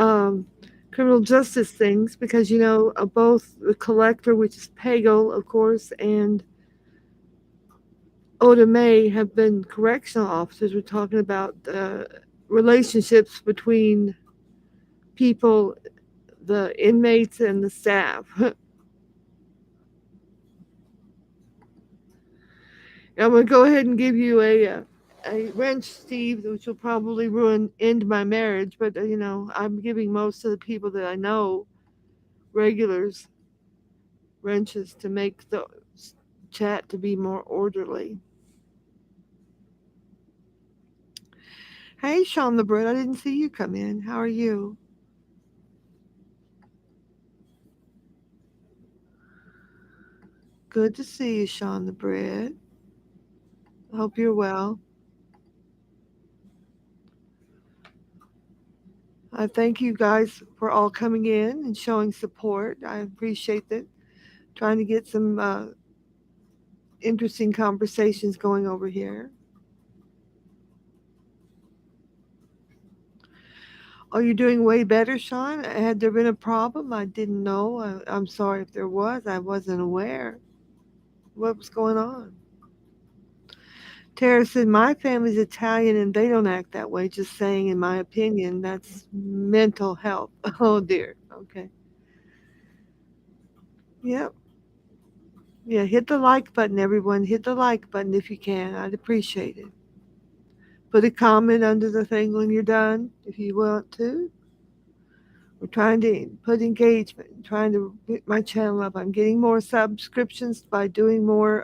[SPEAKER 1] justice things because both the collector, which is Pagel, of course, and Oda May have been correctional officers. We're talking about relationships between people, the inmates, and the staff. I'm gonna go ahead and give you a wrench, Steve, which will probably end my marriage. But I'm giving most of the people that I know, regulars, wrenches to make the chat to be more orderly. Hey, Sean the Bread, I didn't see you come in. How are you? Good to see you, Sean the Bread. Hope you're well. I thank you guys for all coming in and showing support. I appreciate that. Trying to get some interesting conversations going over here. Oh, you're doing way better, Sean? Had there been a problem? I didn't know. I'm sorry if there was. I wasn't aware. What was going on? Tara said, my family's Italian and they don't act that way. Just saying, in my opinion, that's mental health. Oh, dear. Okay. Yep. Yeah, hit the like button, everyone. Hit the like button if you can. I'd appreciate it. Put a comment under the thing when you're done if you want to. We're trying to put engagement, trying to get my channel up. I'm getting more subscriptions by doing more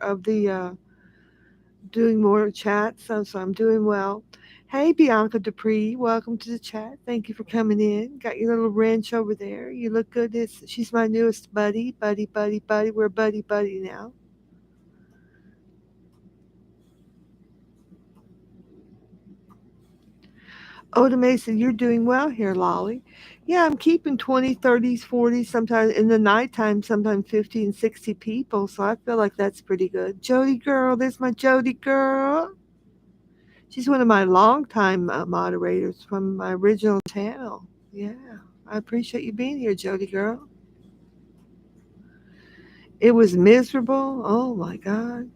[SPEAKER 1] chats, so I'm doing well. Hey, Bianca Dupree, welcome to the chat. Thank you for coming in. Got your little wrench over there. You look good. She's my newest buddy, buddy, buddy, buddy. We're buddy, buddy now. Oda Mason, you're doing well here, Lolly. Yeah, I'm keeping 20, 30s, 40s, sometimes in the nighttime, sometimes 50 and 60 people. So I feel like that's pretty good. Jody girl, there's my Jody girl. She's one of my longtime moderators from my original channel. Yeah, I appreciate you being here, Jody girl. It was miserable. Oh my God.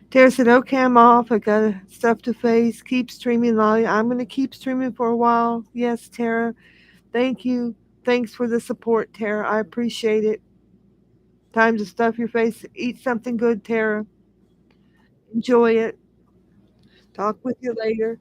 [SPEAKER 1] Tara said, okay, I'm off. I got stuff to face. Keep streaming, Lolly. I'm going to keep streaming for a while. Yes, Tara. Thank you. Thanks for the support, Tara. I appreciate it. Time to stuff your face. Eat something good, Tara. Enjoy it. Talk with you later.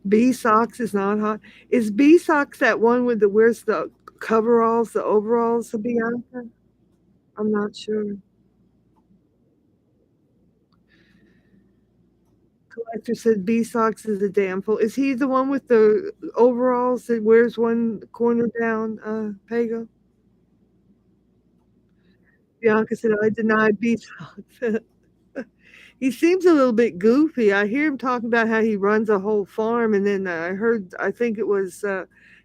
[SPEAKER 1] B socks is not hot. Is B socks that one with the where's the coveralls, the overalls, the Bianca? I'm not sure. Collector said B socks is a damn fool. Is he the one with the overalls that wears one corner down, Pega? Bianca said, I deny B socks. He seems a little bit goofy. I hear him talking about how he runs a whole farm, and then I think it was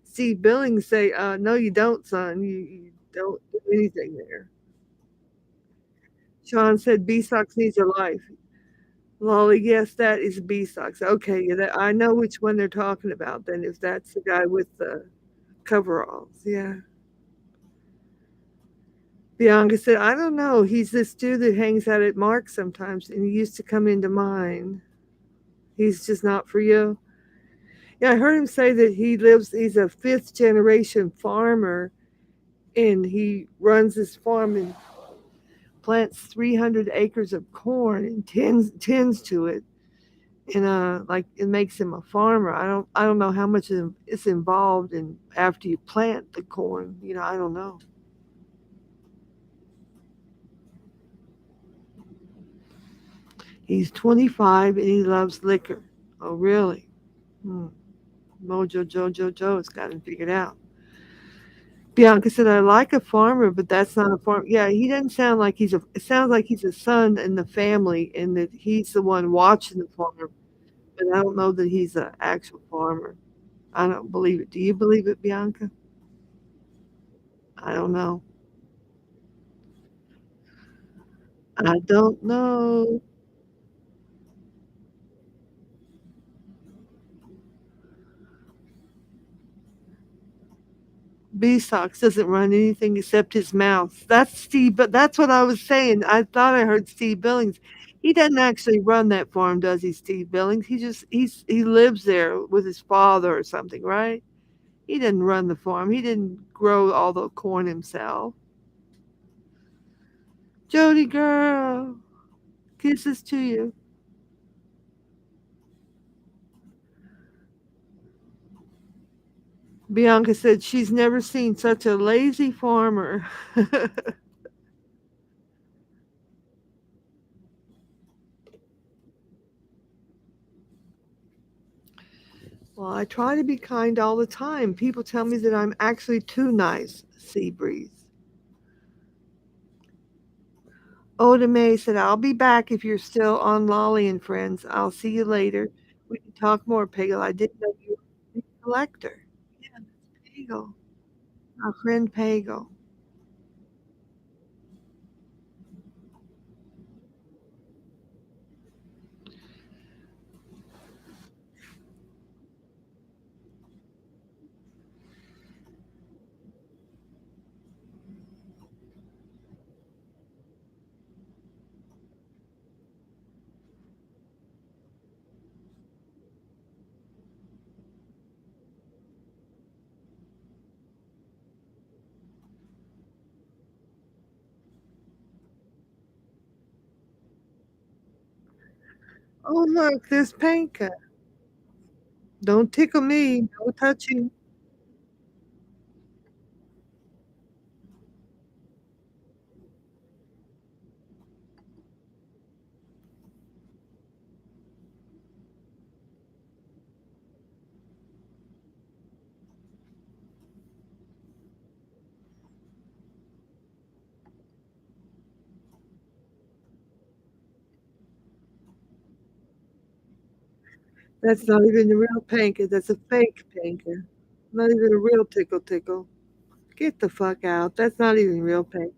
[SPEAKER 1] Steve Billings say, "No, you don't, son. You don't do anything there." Sean said, "B Sox needs a life." Lolly, yes, that is B Sox. Okay, yeah, I know which one they're talking about. Then, if that's the guy with the coveralls, yeah. Bianca said, "I don't know. He's this dude that hangs out at Mark's sometimes, and he used to come into mine. He's just not for you." Yeah, I heard him say that he's a fifth generation farmer and he runs his farm and plants 300 acres of corn and tends to it. And like it makes him a farmer. I don't know how much is involved in after you plant the corn. I don't know. He's 25 and he loves liquor. Oh, really? Hmm. Mojo Jojo Joe's got him figured out. Bianca said, I like a farmer, but that's not a farm. Yeah, he doesn't sound like it sounds like he's a son in the family and that he's the one watching the farm, but I don't know that he's an actual farmer. I don't believe it. Do you believe it, Bianca? I don't know. I don't know. B Sox doesn't run anything except his mouth. That's Steve, but that's what I was saying. I thought I heard Steve Billings. He doesn't actually run that farm, does he, Steve Billings? He lives there with his father or something, right? He didn't run the farm. He didn't grow all the corn himself. Jody girl, kisses to you. Bianca said she's never seen such a lazy farmer. Well, I try to be kind all the time. People tell me that I'm actually too nice. Sea breeze. Oda May said, I'll be back if you're still on Lolly and Friends. I'll see you later. We can talk more, Peggle. I didn't know you were a collector. Yeah, Peggle. Our friend Peggle. Oh, look, there's Panka. Don't tickle me. No touching. That's not even the real Panka. That's a fake Panka. Not even a real tickle tickle. Get the fuck out. That's not even real Panka.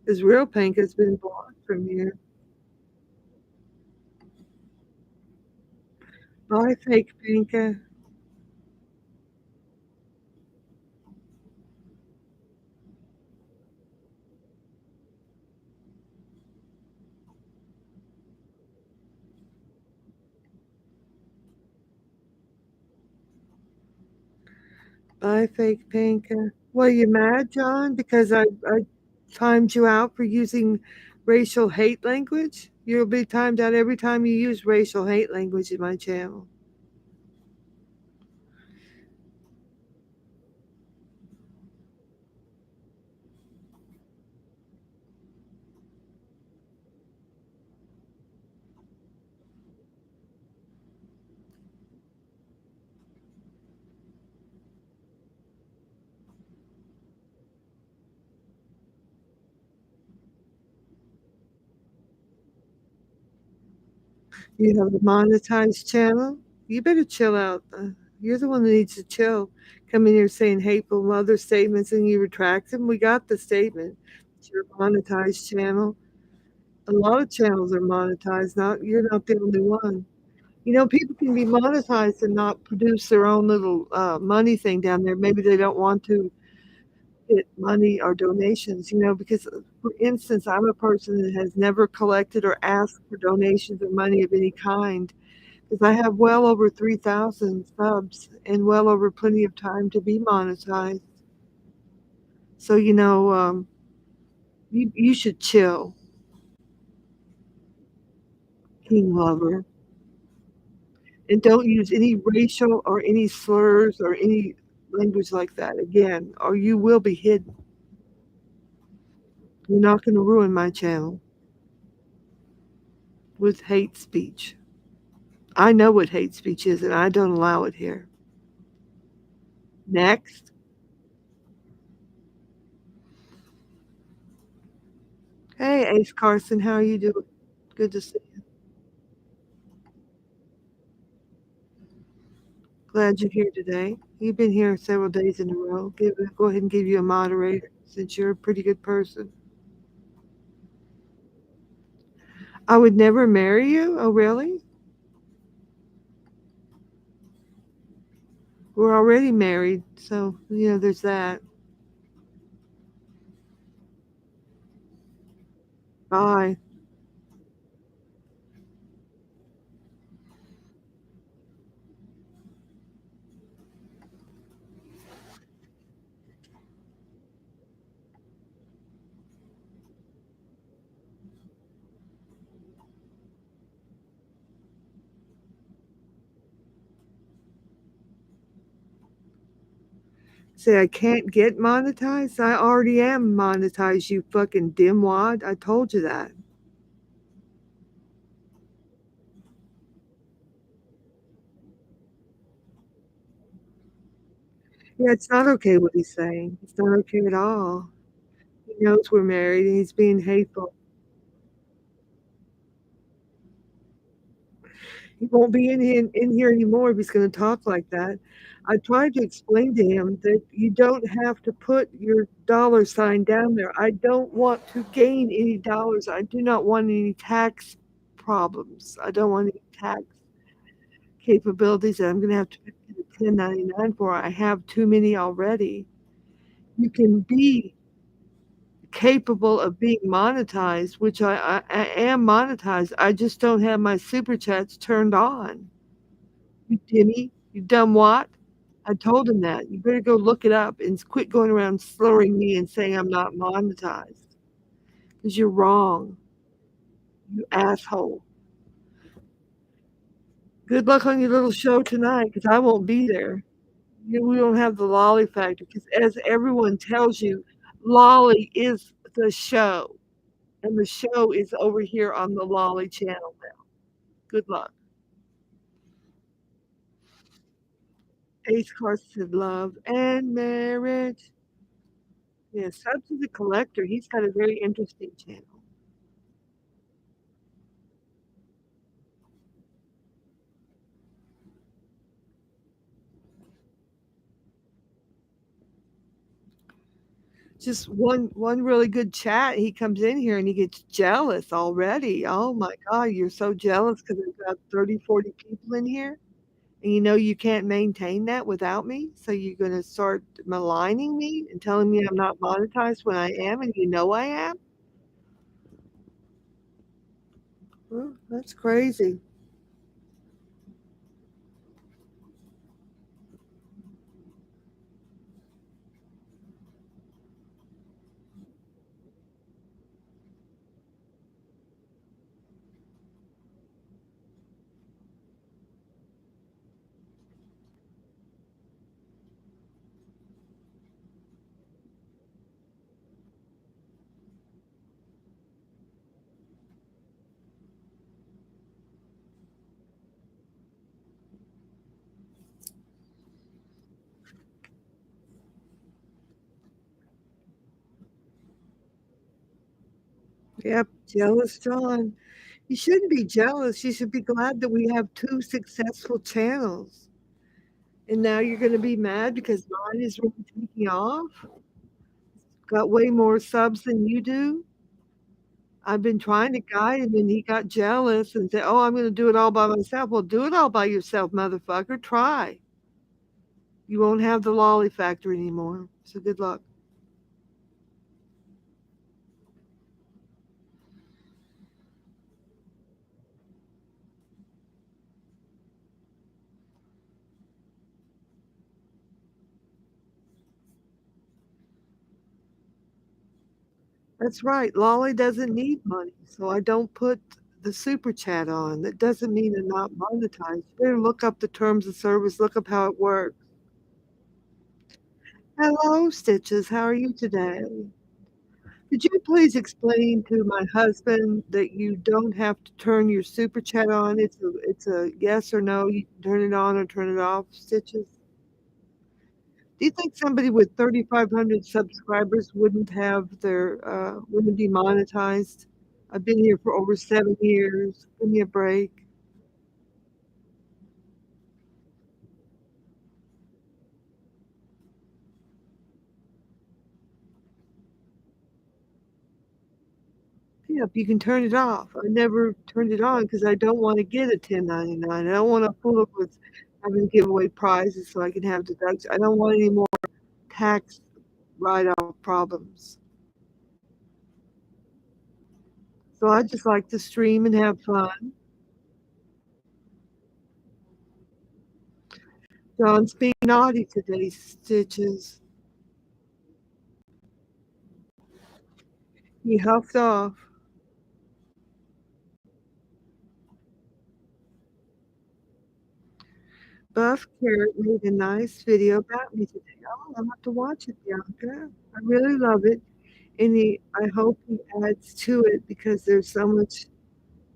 [SPEAKER 1] This real Panka's been blocked from you. Bye, fake Panka. Bye, fake Panka. Well, you mad, John, because I timed you out for using racial hate language? You'll be timed out every time you use racial hate language in my channel. You have a monetized channel? You better chill out. You're the one that needs to chill. Come in here saying hateful mother statements and you retract them. We got the statement. It's your monetized channel. A lot of channels are monetized. Not you're not the only one. You know, people can be monetized and not produce their own little money thing down there. Maybe they don't want to get money or donations, because, for instance, I'm a person that has never collected or asked for donations or money of any kind because I have well over 3,000 subs and well over plenty of time to be monetized. So, you should chill, King Lover, and don't use any racial or any slurs or any language like that again, or you will be hidden. You're not going to ruin my channel with hate speech. I know what hate speech is, and I don't allow it here. Next. Hey, Ace Carson, how are you doing? Good to see you. Glad you're here today. You've been here several days in a row. Go ahead and give you a moderator since you're a pretty good person. I would never marry you. Oh, really? We're already married, so there's that. Bye. Say I can't get monetized? I already am monetized, you fucking dimwad. I told you that. Yeah, it's not okay what he's saying. It's not okay at all. He knows we're married and he's being hateful. He won't be in here anymore if he's going to talk like that. I tried to explain to him that you don't have to put your dollar sign down there. I don't want to gain any dollars. I do not want any tax problems. I don't want any tax capabilities that I'm going to have to pay the 1099 for. I have too many already. You can be capable of being monetized, which I am monetized. I just don't have my super chats turned on. You Timmy, you dumb what? I told him that. You better go look it up and quit going around slurring me and saying I'm not monetized. Because you're wrong, you asshole. Good luck on your little show tonight because I won't be there. We don't have the lolly factor because, as everyone tells you, lolly is the show. And the show is over here on the lolly channel now. Good luck. Ace Carson said love and marriage. Yeah, Subs is a collector. He's got a very interesting channel. Just one really good chat, he comes in here and he gets jealous already. Oh my God, you're so jealous because I've got 30, 40 people in here. And you can't maintain that without me. So you're going to start maligning me and telling me I'm not monetized when I am, and you know I am? Well, that's crazy. Yep, jealous John. You shouldn't be jealous. You should be glad that we have two successful channels. And now you're going to be mad because mine is really taking off? Got way more subs than you do? I've been trying to guide him and he got jealous and said, "Oh, I'm going to do it all by myself." Well, do it all by yourself, motherfucker. Try. You won't have the lolly factor anymore. So good luck. That's right. Lolly doesn't need money. So I don't put the super chat on. That doesn't mean they're not monetized. You better look up the terms of service, look up how it works. Hello, Stitches. How are you today? Could you please explain to my husband that you don't have to turn your super chat on? It's a yes or no. You can turn it on or turn it off, Stitches. Do you think somebody with 3,500 subscribers wouldn't be monetized? I've been here for over 7 years. Give me a break. Yep, you can turn it off. I never turned it on because I don't want to get a 1099. I don't want to fool up with having to give away prizes so I can have deductions. I don't want any more tax write-off problems. So I just like to stream and have fun. John's being naughty today, Stitches. He huffed off. Buff Carrot made a nice video about me today. Oh, I'll have to watch it, Bianca. I really love it. And I hope he adds to it because there's so much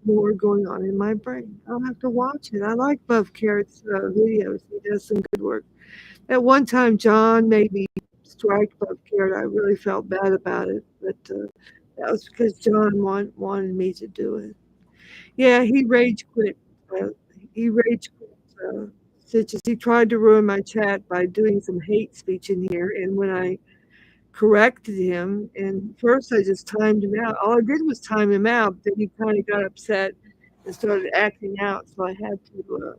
[SPEAKER 1] more going on in my brain. I'll have to watch it. I like Buff Carrot's videos. He does some good work. At one time, John made me strike Buff Carrot. I really felt bad about it, but that was because John wanted me to do it. Yeah, he rage quit. Uh, he rage quit. Stitches. He tried to ruin my chat by doing some hate speech in here, and when I corrected him, and first I just timed him out. All I did was time him out. Then he kind of got upset and started acting out, so I had to.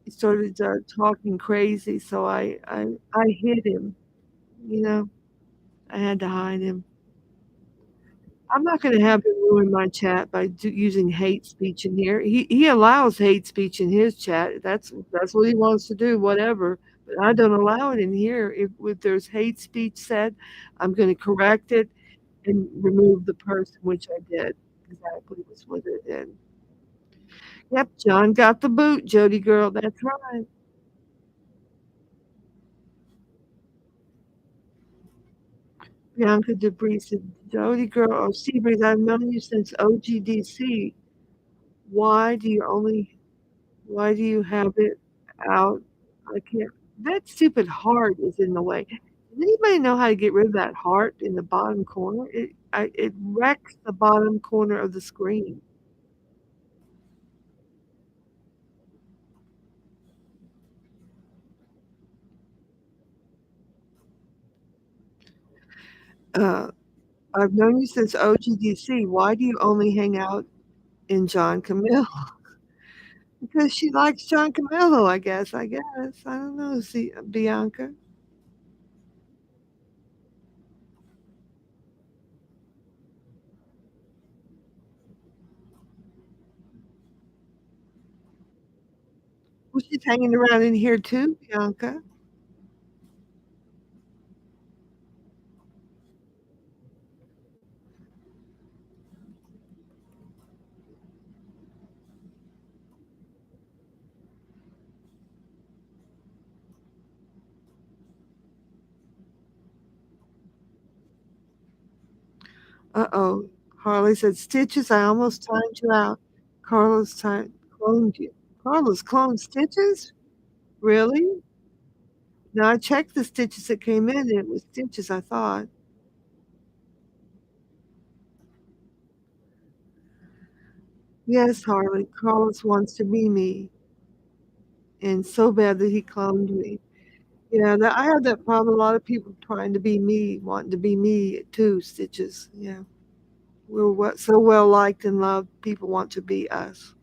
[SPEAKER 1] He started talking crazy, so I hid him. You know, I had to hide him. I'm not going to have him ruin my chat by using hate speech in here. He allows hate speech in his chat. That's what he wants to do. Whatever. But I don't allow it in here. If there's hate speech said, I'm going to correct it and remove the person, which I did. Exactly was what I did. Yep, John got the boot, Jody girl. That's right. Bianca Debris said, Jody girl, oh Seabreeze, I've known you since OGDC. Why do you only Why do you have it out? I can't. That stupid heart is in the way. Does anybody know how to get rid of that heart in the bottom corner? It wrecks the bottom corner of the screen. Uh, I've known you since OGDC. Why do you only hang out in John Camille? Because she likes John Camillo, I guess. I don't know. See, Bianca. Well, she's hanging around in here too, Bianca. Uh-oh. Harley said, Stitches, I almost timed you out. Carlos cloned you. Carlos cloned Stitches? Really? Now I checked the Stitches that came in, and it was Stitches, I thought. Yes, Harley, Carlos wants to be me, and so bad that he cloned me. Yeah, I have that problem. A lot of people trying to be me, wanting to be me too, Stitches. Yeah. We're so well liked and loved, people want to be us.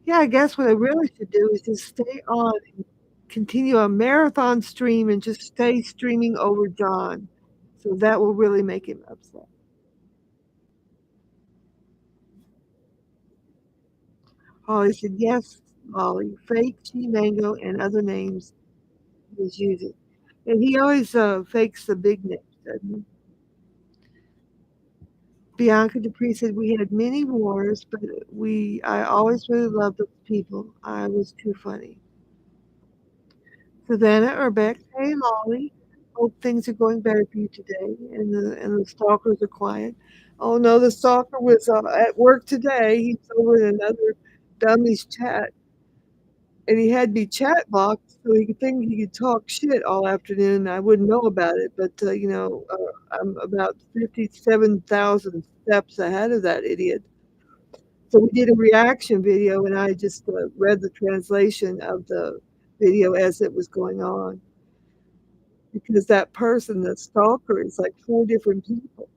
[SPEAKER 1] Yeah, I guess what I really should do is just stay on and continue a marathon stream and just stay streaming over John. So that will really make him upset. Holly said, yes, Molly, fake Chi Mango and other names he was using. And he always fakes the big names, doesn't he? Bianca Dupree said, we had many wars, but I always really loved those people. I was too funny. Savannah Urbeck, hey Lolly, hope things are going better for you today, and the stalkers are quiet. Oh no, the stalker was at work today. He's over in another dummy's chat, and he had me chat blocked so he could think he could talk shit all afternoon. I wouldn't know about it, but I'm about 57,000 steps ahead of that idiot. So we did a reaction video, and I just read the translation of the video as it was going on because that person, the stalker, is like four different people.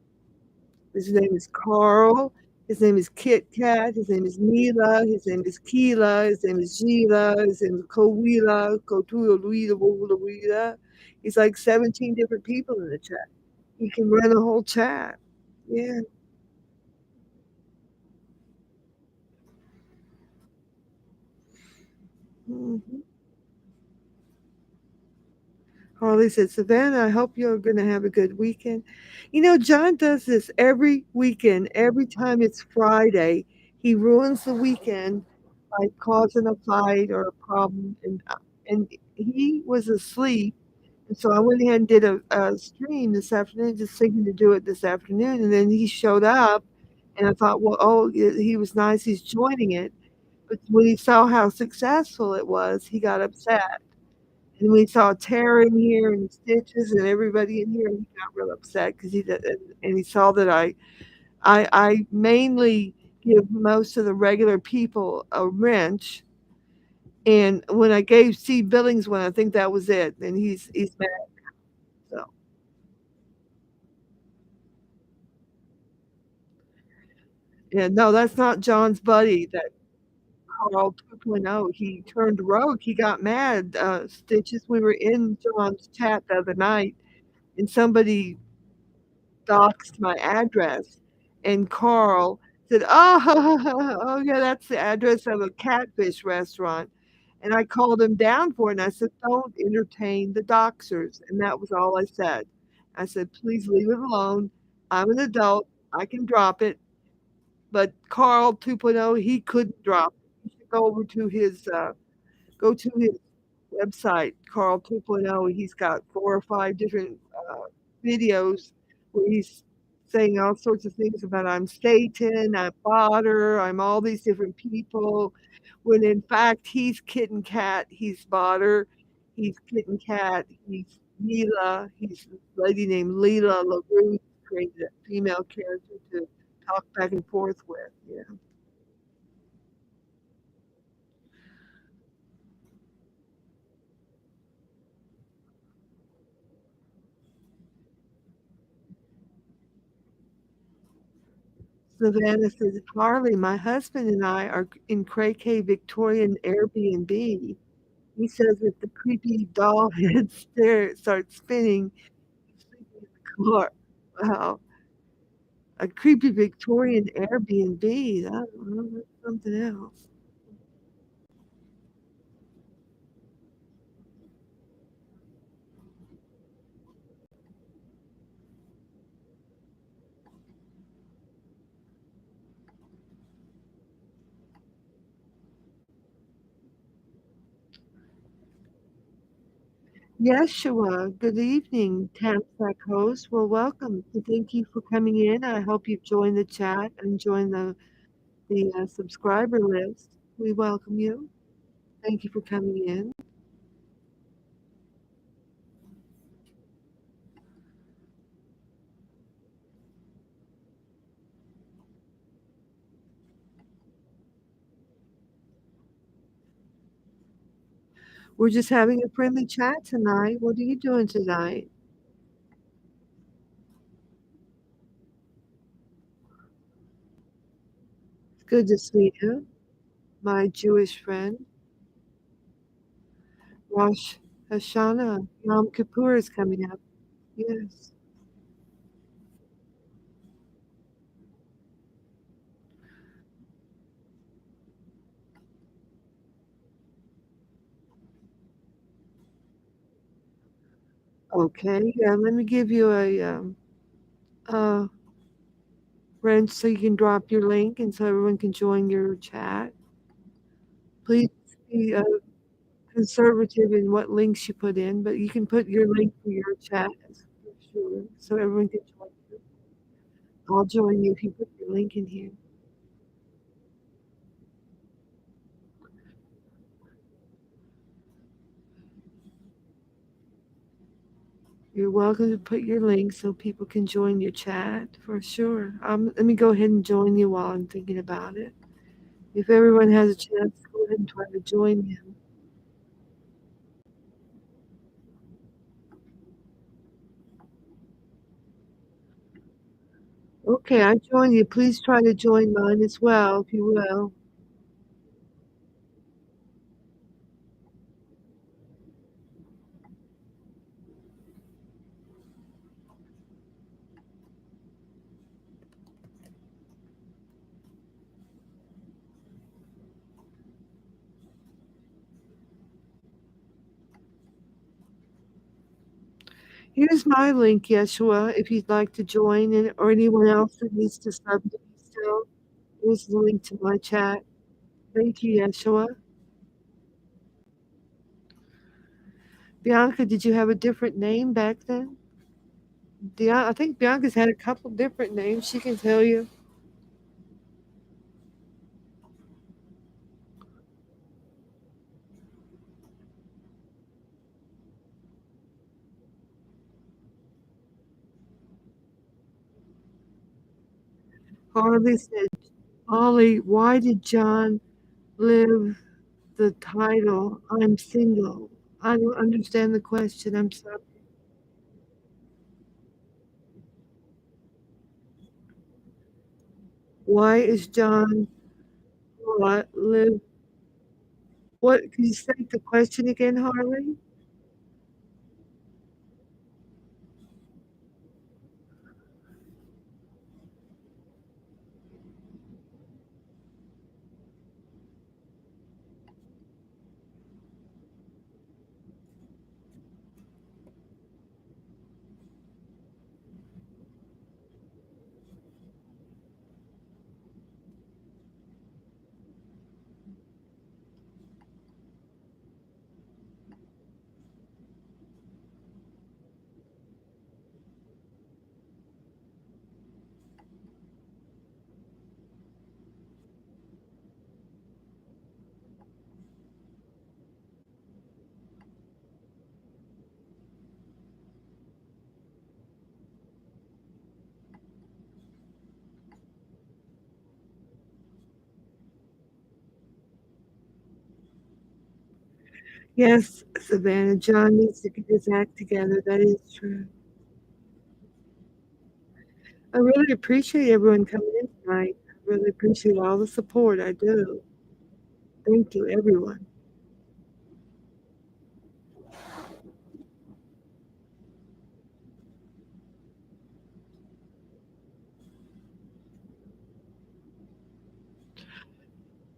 [SPEAKER 1] His name is Carl. His name is Kit Kat. His name is Mila. His name is Keela. His name is Gila. His name is Kowila. Kotuya Luida Wula Wida. He's like 17 different people in the chat. You can run a whole chat. Yeah. Mhm. Harley said, Savannah, I hope you're going to have a good weekend. You know, John does this every weekend. Every time it's Friday, he ruins the weekend by causing a fight or a problem. And he was asleep. And so I went ahead and did a stream this afternoon, just thinking to do it this afternoon. And then he showed up, and I thought, well, oh, he was nice. He's joining it. But when he saw how successful it was, he got upset. And we saw Tara in here and Stitches and everybody in here, and he got real upset because and he saw that I mainly give most of the regular people a wrench, and when I gave Steve Billings one, I think that was it, and he's mad. So yeah, no, that's not John's buddy. That Carl 2.0. He turned rogue. He got mad. Stitches. We were in John's chat the other night, and somebody doxed my address, and Carl said, "Oh, oh yeah, that's the address of a catfish restaurant." And I called him down for it, and I said, "Don't entertain the doxers." And that was all I said. I said, "Please leave it alone. I'm an adult. I can drop it." But Carl 2.0, he couldn't drop it. You should go to his website, Carl 2.0. He's got 4 or 5 different videos where he's saying all sorts of things about I'm Satan, I'm Botter, I'm all these different people. When in fact he's Kit and Kat, he's Botter, he's Kit and Kat, he's Mila, he's a lady named Leela LaRue, created a female character to talk back and forth with. Yeah. Savannah says, Harley, my husband and I are in Cray K Victorian Airbnb. He says if the creepy doll head starts spinning, he's sleeping in the car. Wow. A creepy Victorian Airbnb. I don't know, that's something else. Yeshua, good evening, Tamsack host. Well, welcome. Thank you for coming in. I hope you've joined the chat and joined the subscriber list. We welcome you. Thank you for coming in. We're just having a friendly chat tonight. What are you doing tonight? It's good to see you, my Jewish friend. Rosh Hashanah, Yom Kippur is coming up. Yes. Okay. Yeah. Let me give you a wrench so you can drop your link and so everyone can join your chat. Please be conservative in what links you put in, but you can put your link for your chat for sure, so everyone can join you. I'll join you if you put your link in here. You're welcome to put your link so people can join your chat for sure. Let me go ahead and join you while I'm thinking about it. If everyone has a chance, go ahead and try to join him. Okay, I join you. Please try to join mine as well, if you will. Here's my link, Yeshua, if you'd like to join, and or anyone else that needs to sub to me still. Here's the link to my chat. Thank you, Yeshua. Bianca, did you have a different name back then? I think Bianca's had a couple different names. She can tell you. Harley said, Ollie, why did John live the title, I'm single? I don't understand the question. I'm sorry. Why is John what live? What can you say the question again, Harley? Yes, Savannah. John needs to get his act together. That is true. I really appreciate everyone coming in tonight. I really appreciate all the support. I do. Thank you, everyone.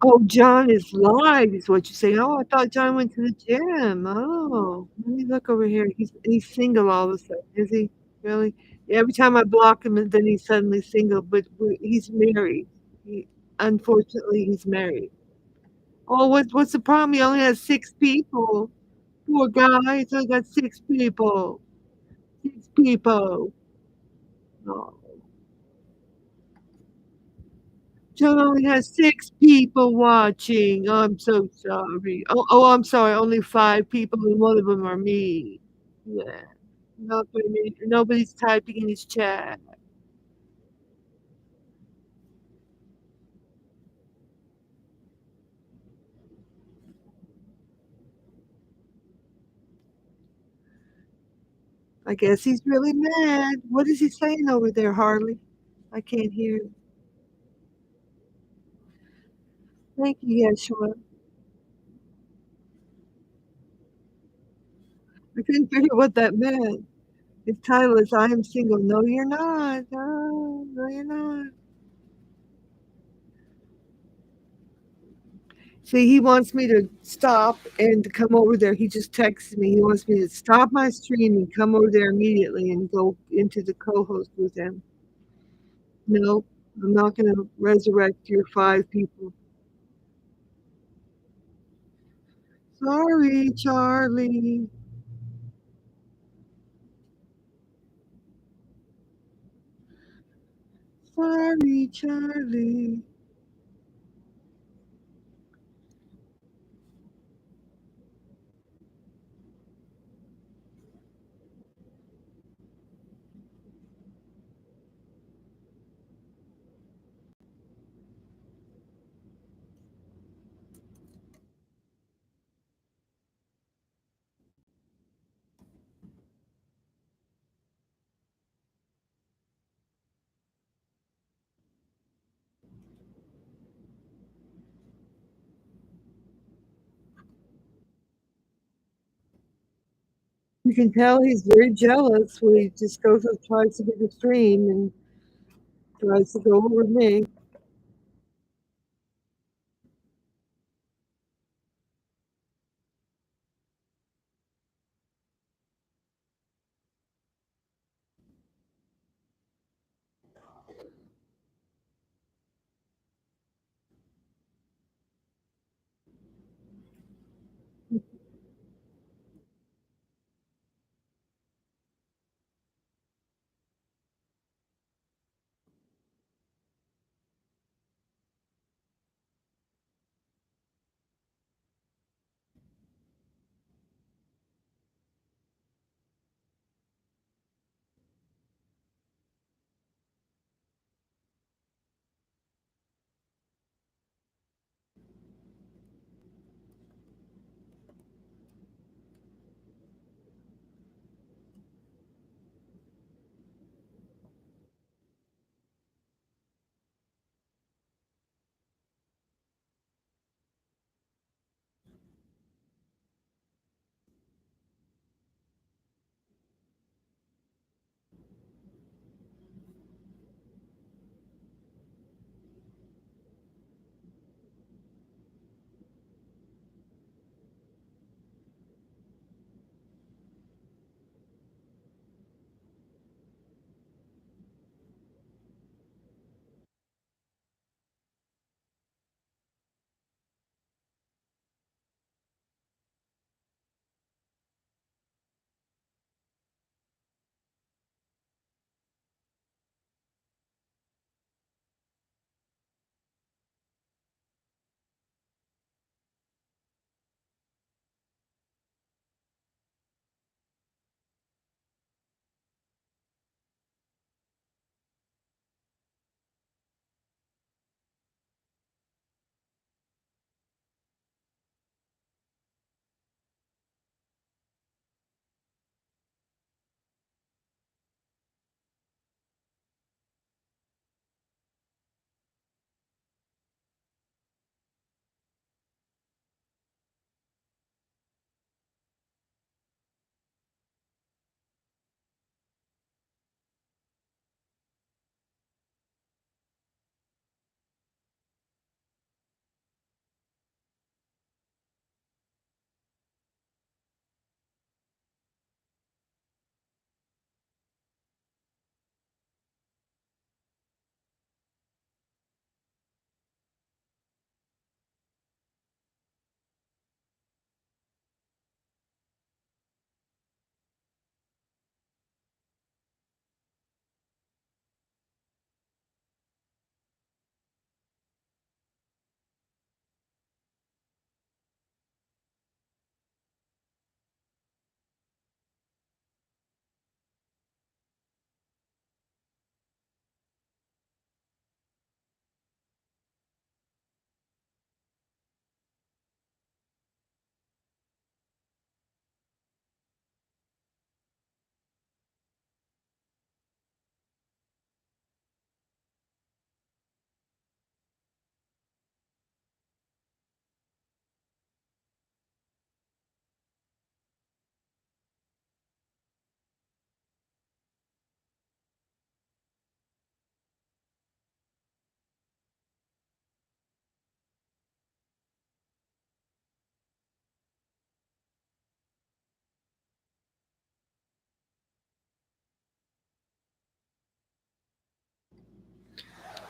[SPEAKER 1] Oh, John is live, is what you're saying. Oh, I thought John went to the gym. Oh, let me look over here. He's single all of a sudden, is he? Really? Yeah, every time I block him, then he's suddenly single. But he's married. He, unfortunately, he's married. Oh, what's the problem? He only has 6 people. Poor guy. He's only got 6 people. 6 people. Oh. John only has 6 people watching. I'm so sorry. I'm sorry. Only 5 people, and one of them are me. Yeah. Nobody's typing in his chat. I guess he's really mad. What is he saying over there, Harley? I can't hear. Thank you, Yeshua. I couldn't figure what that meant. His title is I Am Single. No, you're not. No, you're not. See, he wants me to stop and to come over there. He just texted me. He wants me to stop my stream and come over there immediately and go into the co-host with him. No, I'm not going to resurrect your 5 people. Sorry, Charlie. Sorry, Charlie. You can tell he's very jealous when he just goes and tries to get the stream and tries to go over me.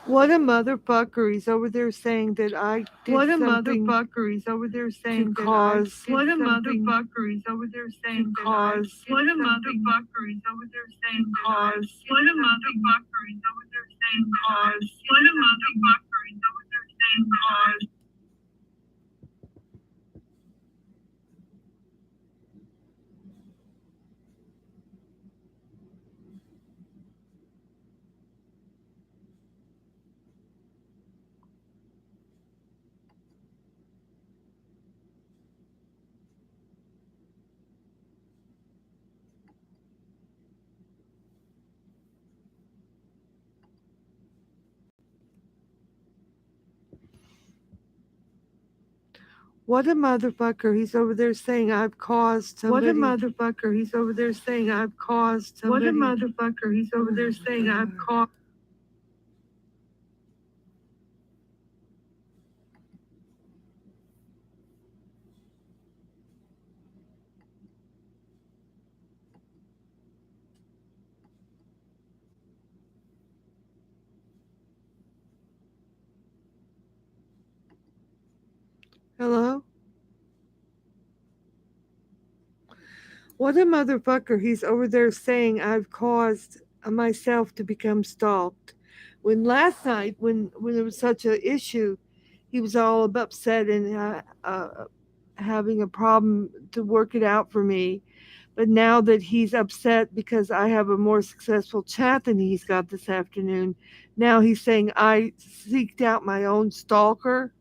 [SPEAKER 1] What a motherfucker. He's over there saying that I did
[SPEAKER 2] What a
[SPEAKER 1] something
[SPEAKER 2] motherfucker. He's over there
[SPEAKER 1] to
[SPEAKER 2] saying that I
[SPEAKER 1] cause
[SPEAKER 2] What a
[SPEAKER 1] something
[SPEAKER 2] motherfucker. He's over there
[SPEAKER 1] to
[SPEAKER 2] saying that I
[SPEAKER 1] cause
[SPEAKER 2] What a
[SPEAKER 1] something
[SPEAKER 2] motherfucker. He's over there saying
[SPEAKER 1] to
[SPEAKER 2] that I
[SPEAKER 1] cause
[SPEAKER 2] What a
[SPEAKER 1] something
[SPEAKER 2] motherfucker. He's over there saying
[SPEAKER 1] to
[SPEAKER 2] that I
[SPEAKER 1] cause
[SPEAKER 2] What a
[SPEAKER 1] something
[SPEAKER 2] motherfucker. He's over there saying
[SPEAKER 1] to
[SPEAKER 2] that I
[SPEAKER 1] cause What a motherfucker. He's over there saying I've caused
[SPEAKER 2] What a
[SPEAKER 1] somebody.
[SPEAKER 2] motherfucker. He's over there saying I've caused somebody. What a motherfucker. He's over there saying I've caused.
[SPEAKER 1] Hello? What a motherfucker. He's over there saying I've caused myself to become stalked. When last night, when there was such an issue, he was all upset and having a problem to work it out for me. But now that he's upset because I have a more successful chat than he's got this afternoon, now he's saying I seeked out my own stalker.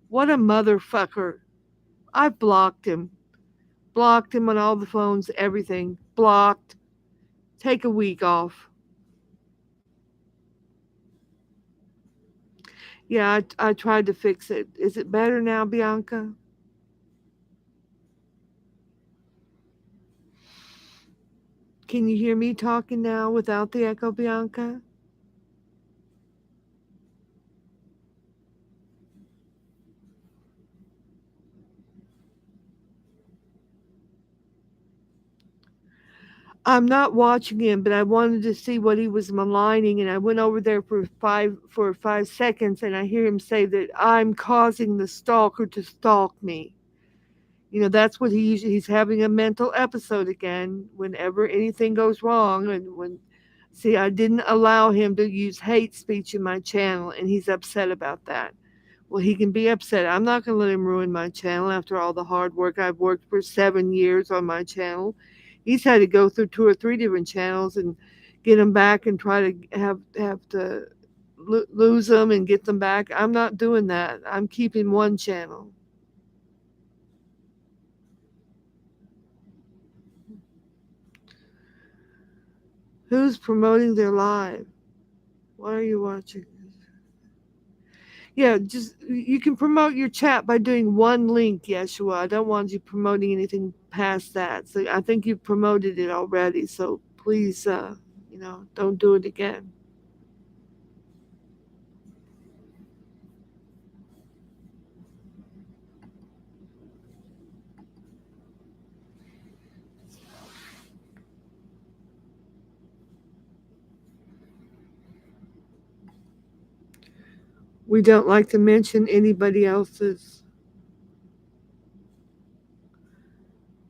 [SPEAKER 1] What a motherfucker. I've blocked him. Blocked him on all the phones, everything. Blocked. Take a week off. Yeah, I tried to fix it. Is it better now, Bianca? Can you hear me talking now without the echo, Bianca? I'm not watching him, but I wanted to see what he was maligning, and I went over there for 5 seconds, and I hear him say that I'm causing the stalker to stalk me. That's what he's having a mental episode again. Whenever anything goes wrong, and when see, I didn't allow him to use hate speech in my channel, and he's upset about that. Well, he can be upset. I'm not going to let him ruin my channel after all the hard work I've worked for 7 years on my channel. He's had to go through 2 or 3 different channels and get them back and try to have to lose them and get them back. I'm not doing that. I'm keeping one channel. Who's promoting their live? Why are you watching? Yeah, just you can promote your chat by doing one link, Yeshua. I don't want you promoting anything past that. So I think you've promoted it already. So please, don't do it again. We don't like to mention anybody else's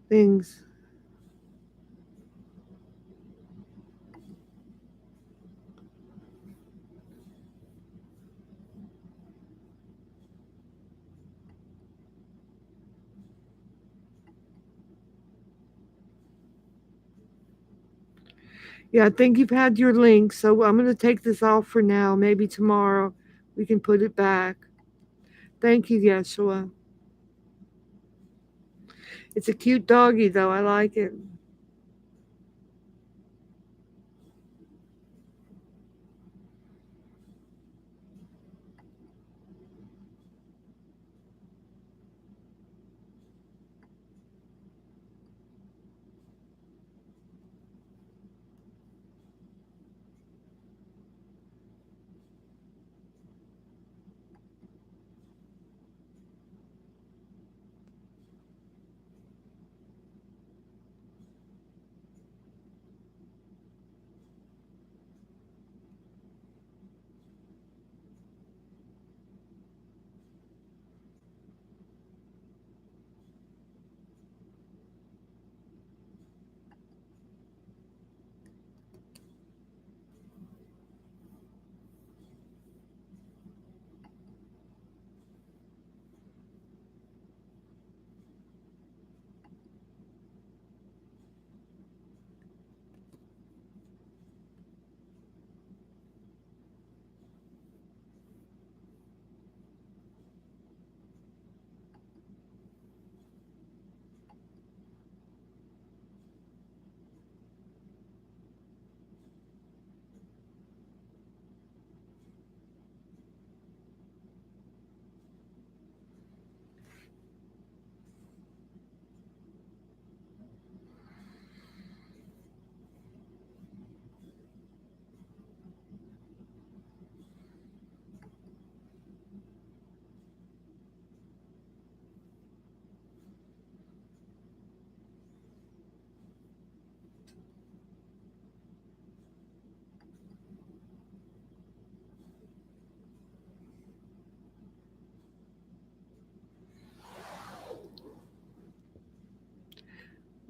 [SPEAKER 1] things. Yeah, I think you've had your link. So I'm going to take this off for now. Maybe tomorrow we can put it back. Thank you, Yeshua. It's a cute doggy, though. I like it.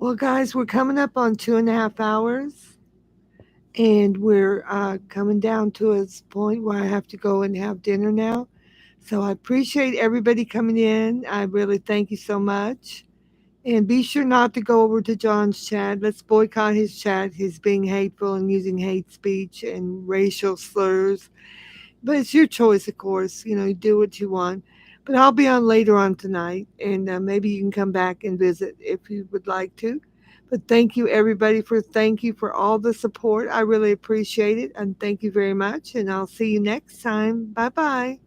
[SPEAKER 1] Well, guys, we're coming up on 2.5 hours, and we're coming down to a point where I have to go and have dinner now. So I appreciate everybody coming in. I really thank you so much. And be sure not to go over to John's chat. Let's boycott his chat. He's being hateful and using hate speech and racial slurs. But it's your choice, of course. You know, you do what you want. But I'll be on later on tonight, and maybe you can come back and visit if you would like to. But thank you for all the support. I really appreciate it, and thank you very much. And I'll see you next time. Bye bye.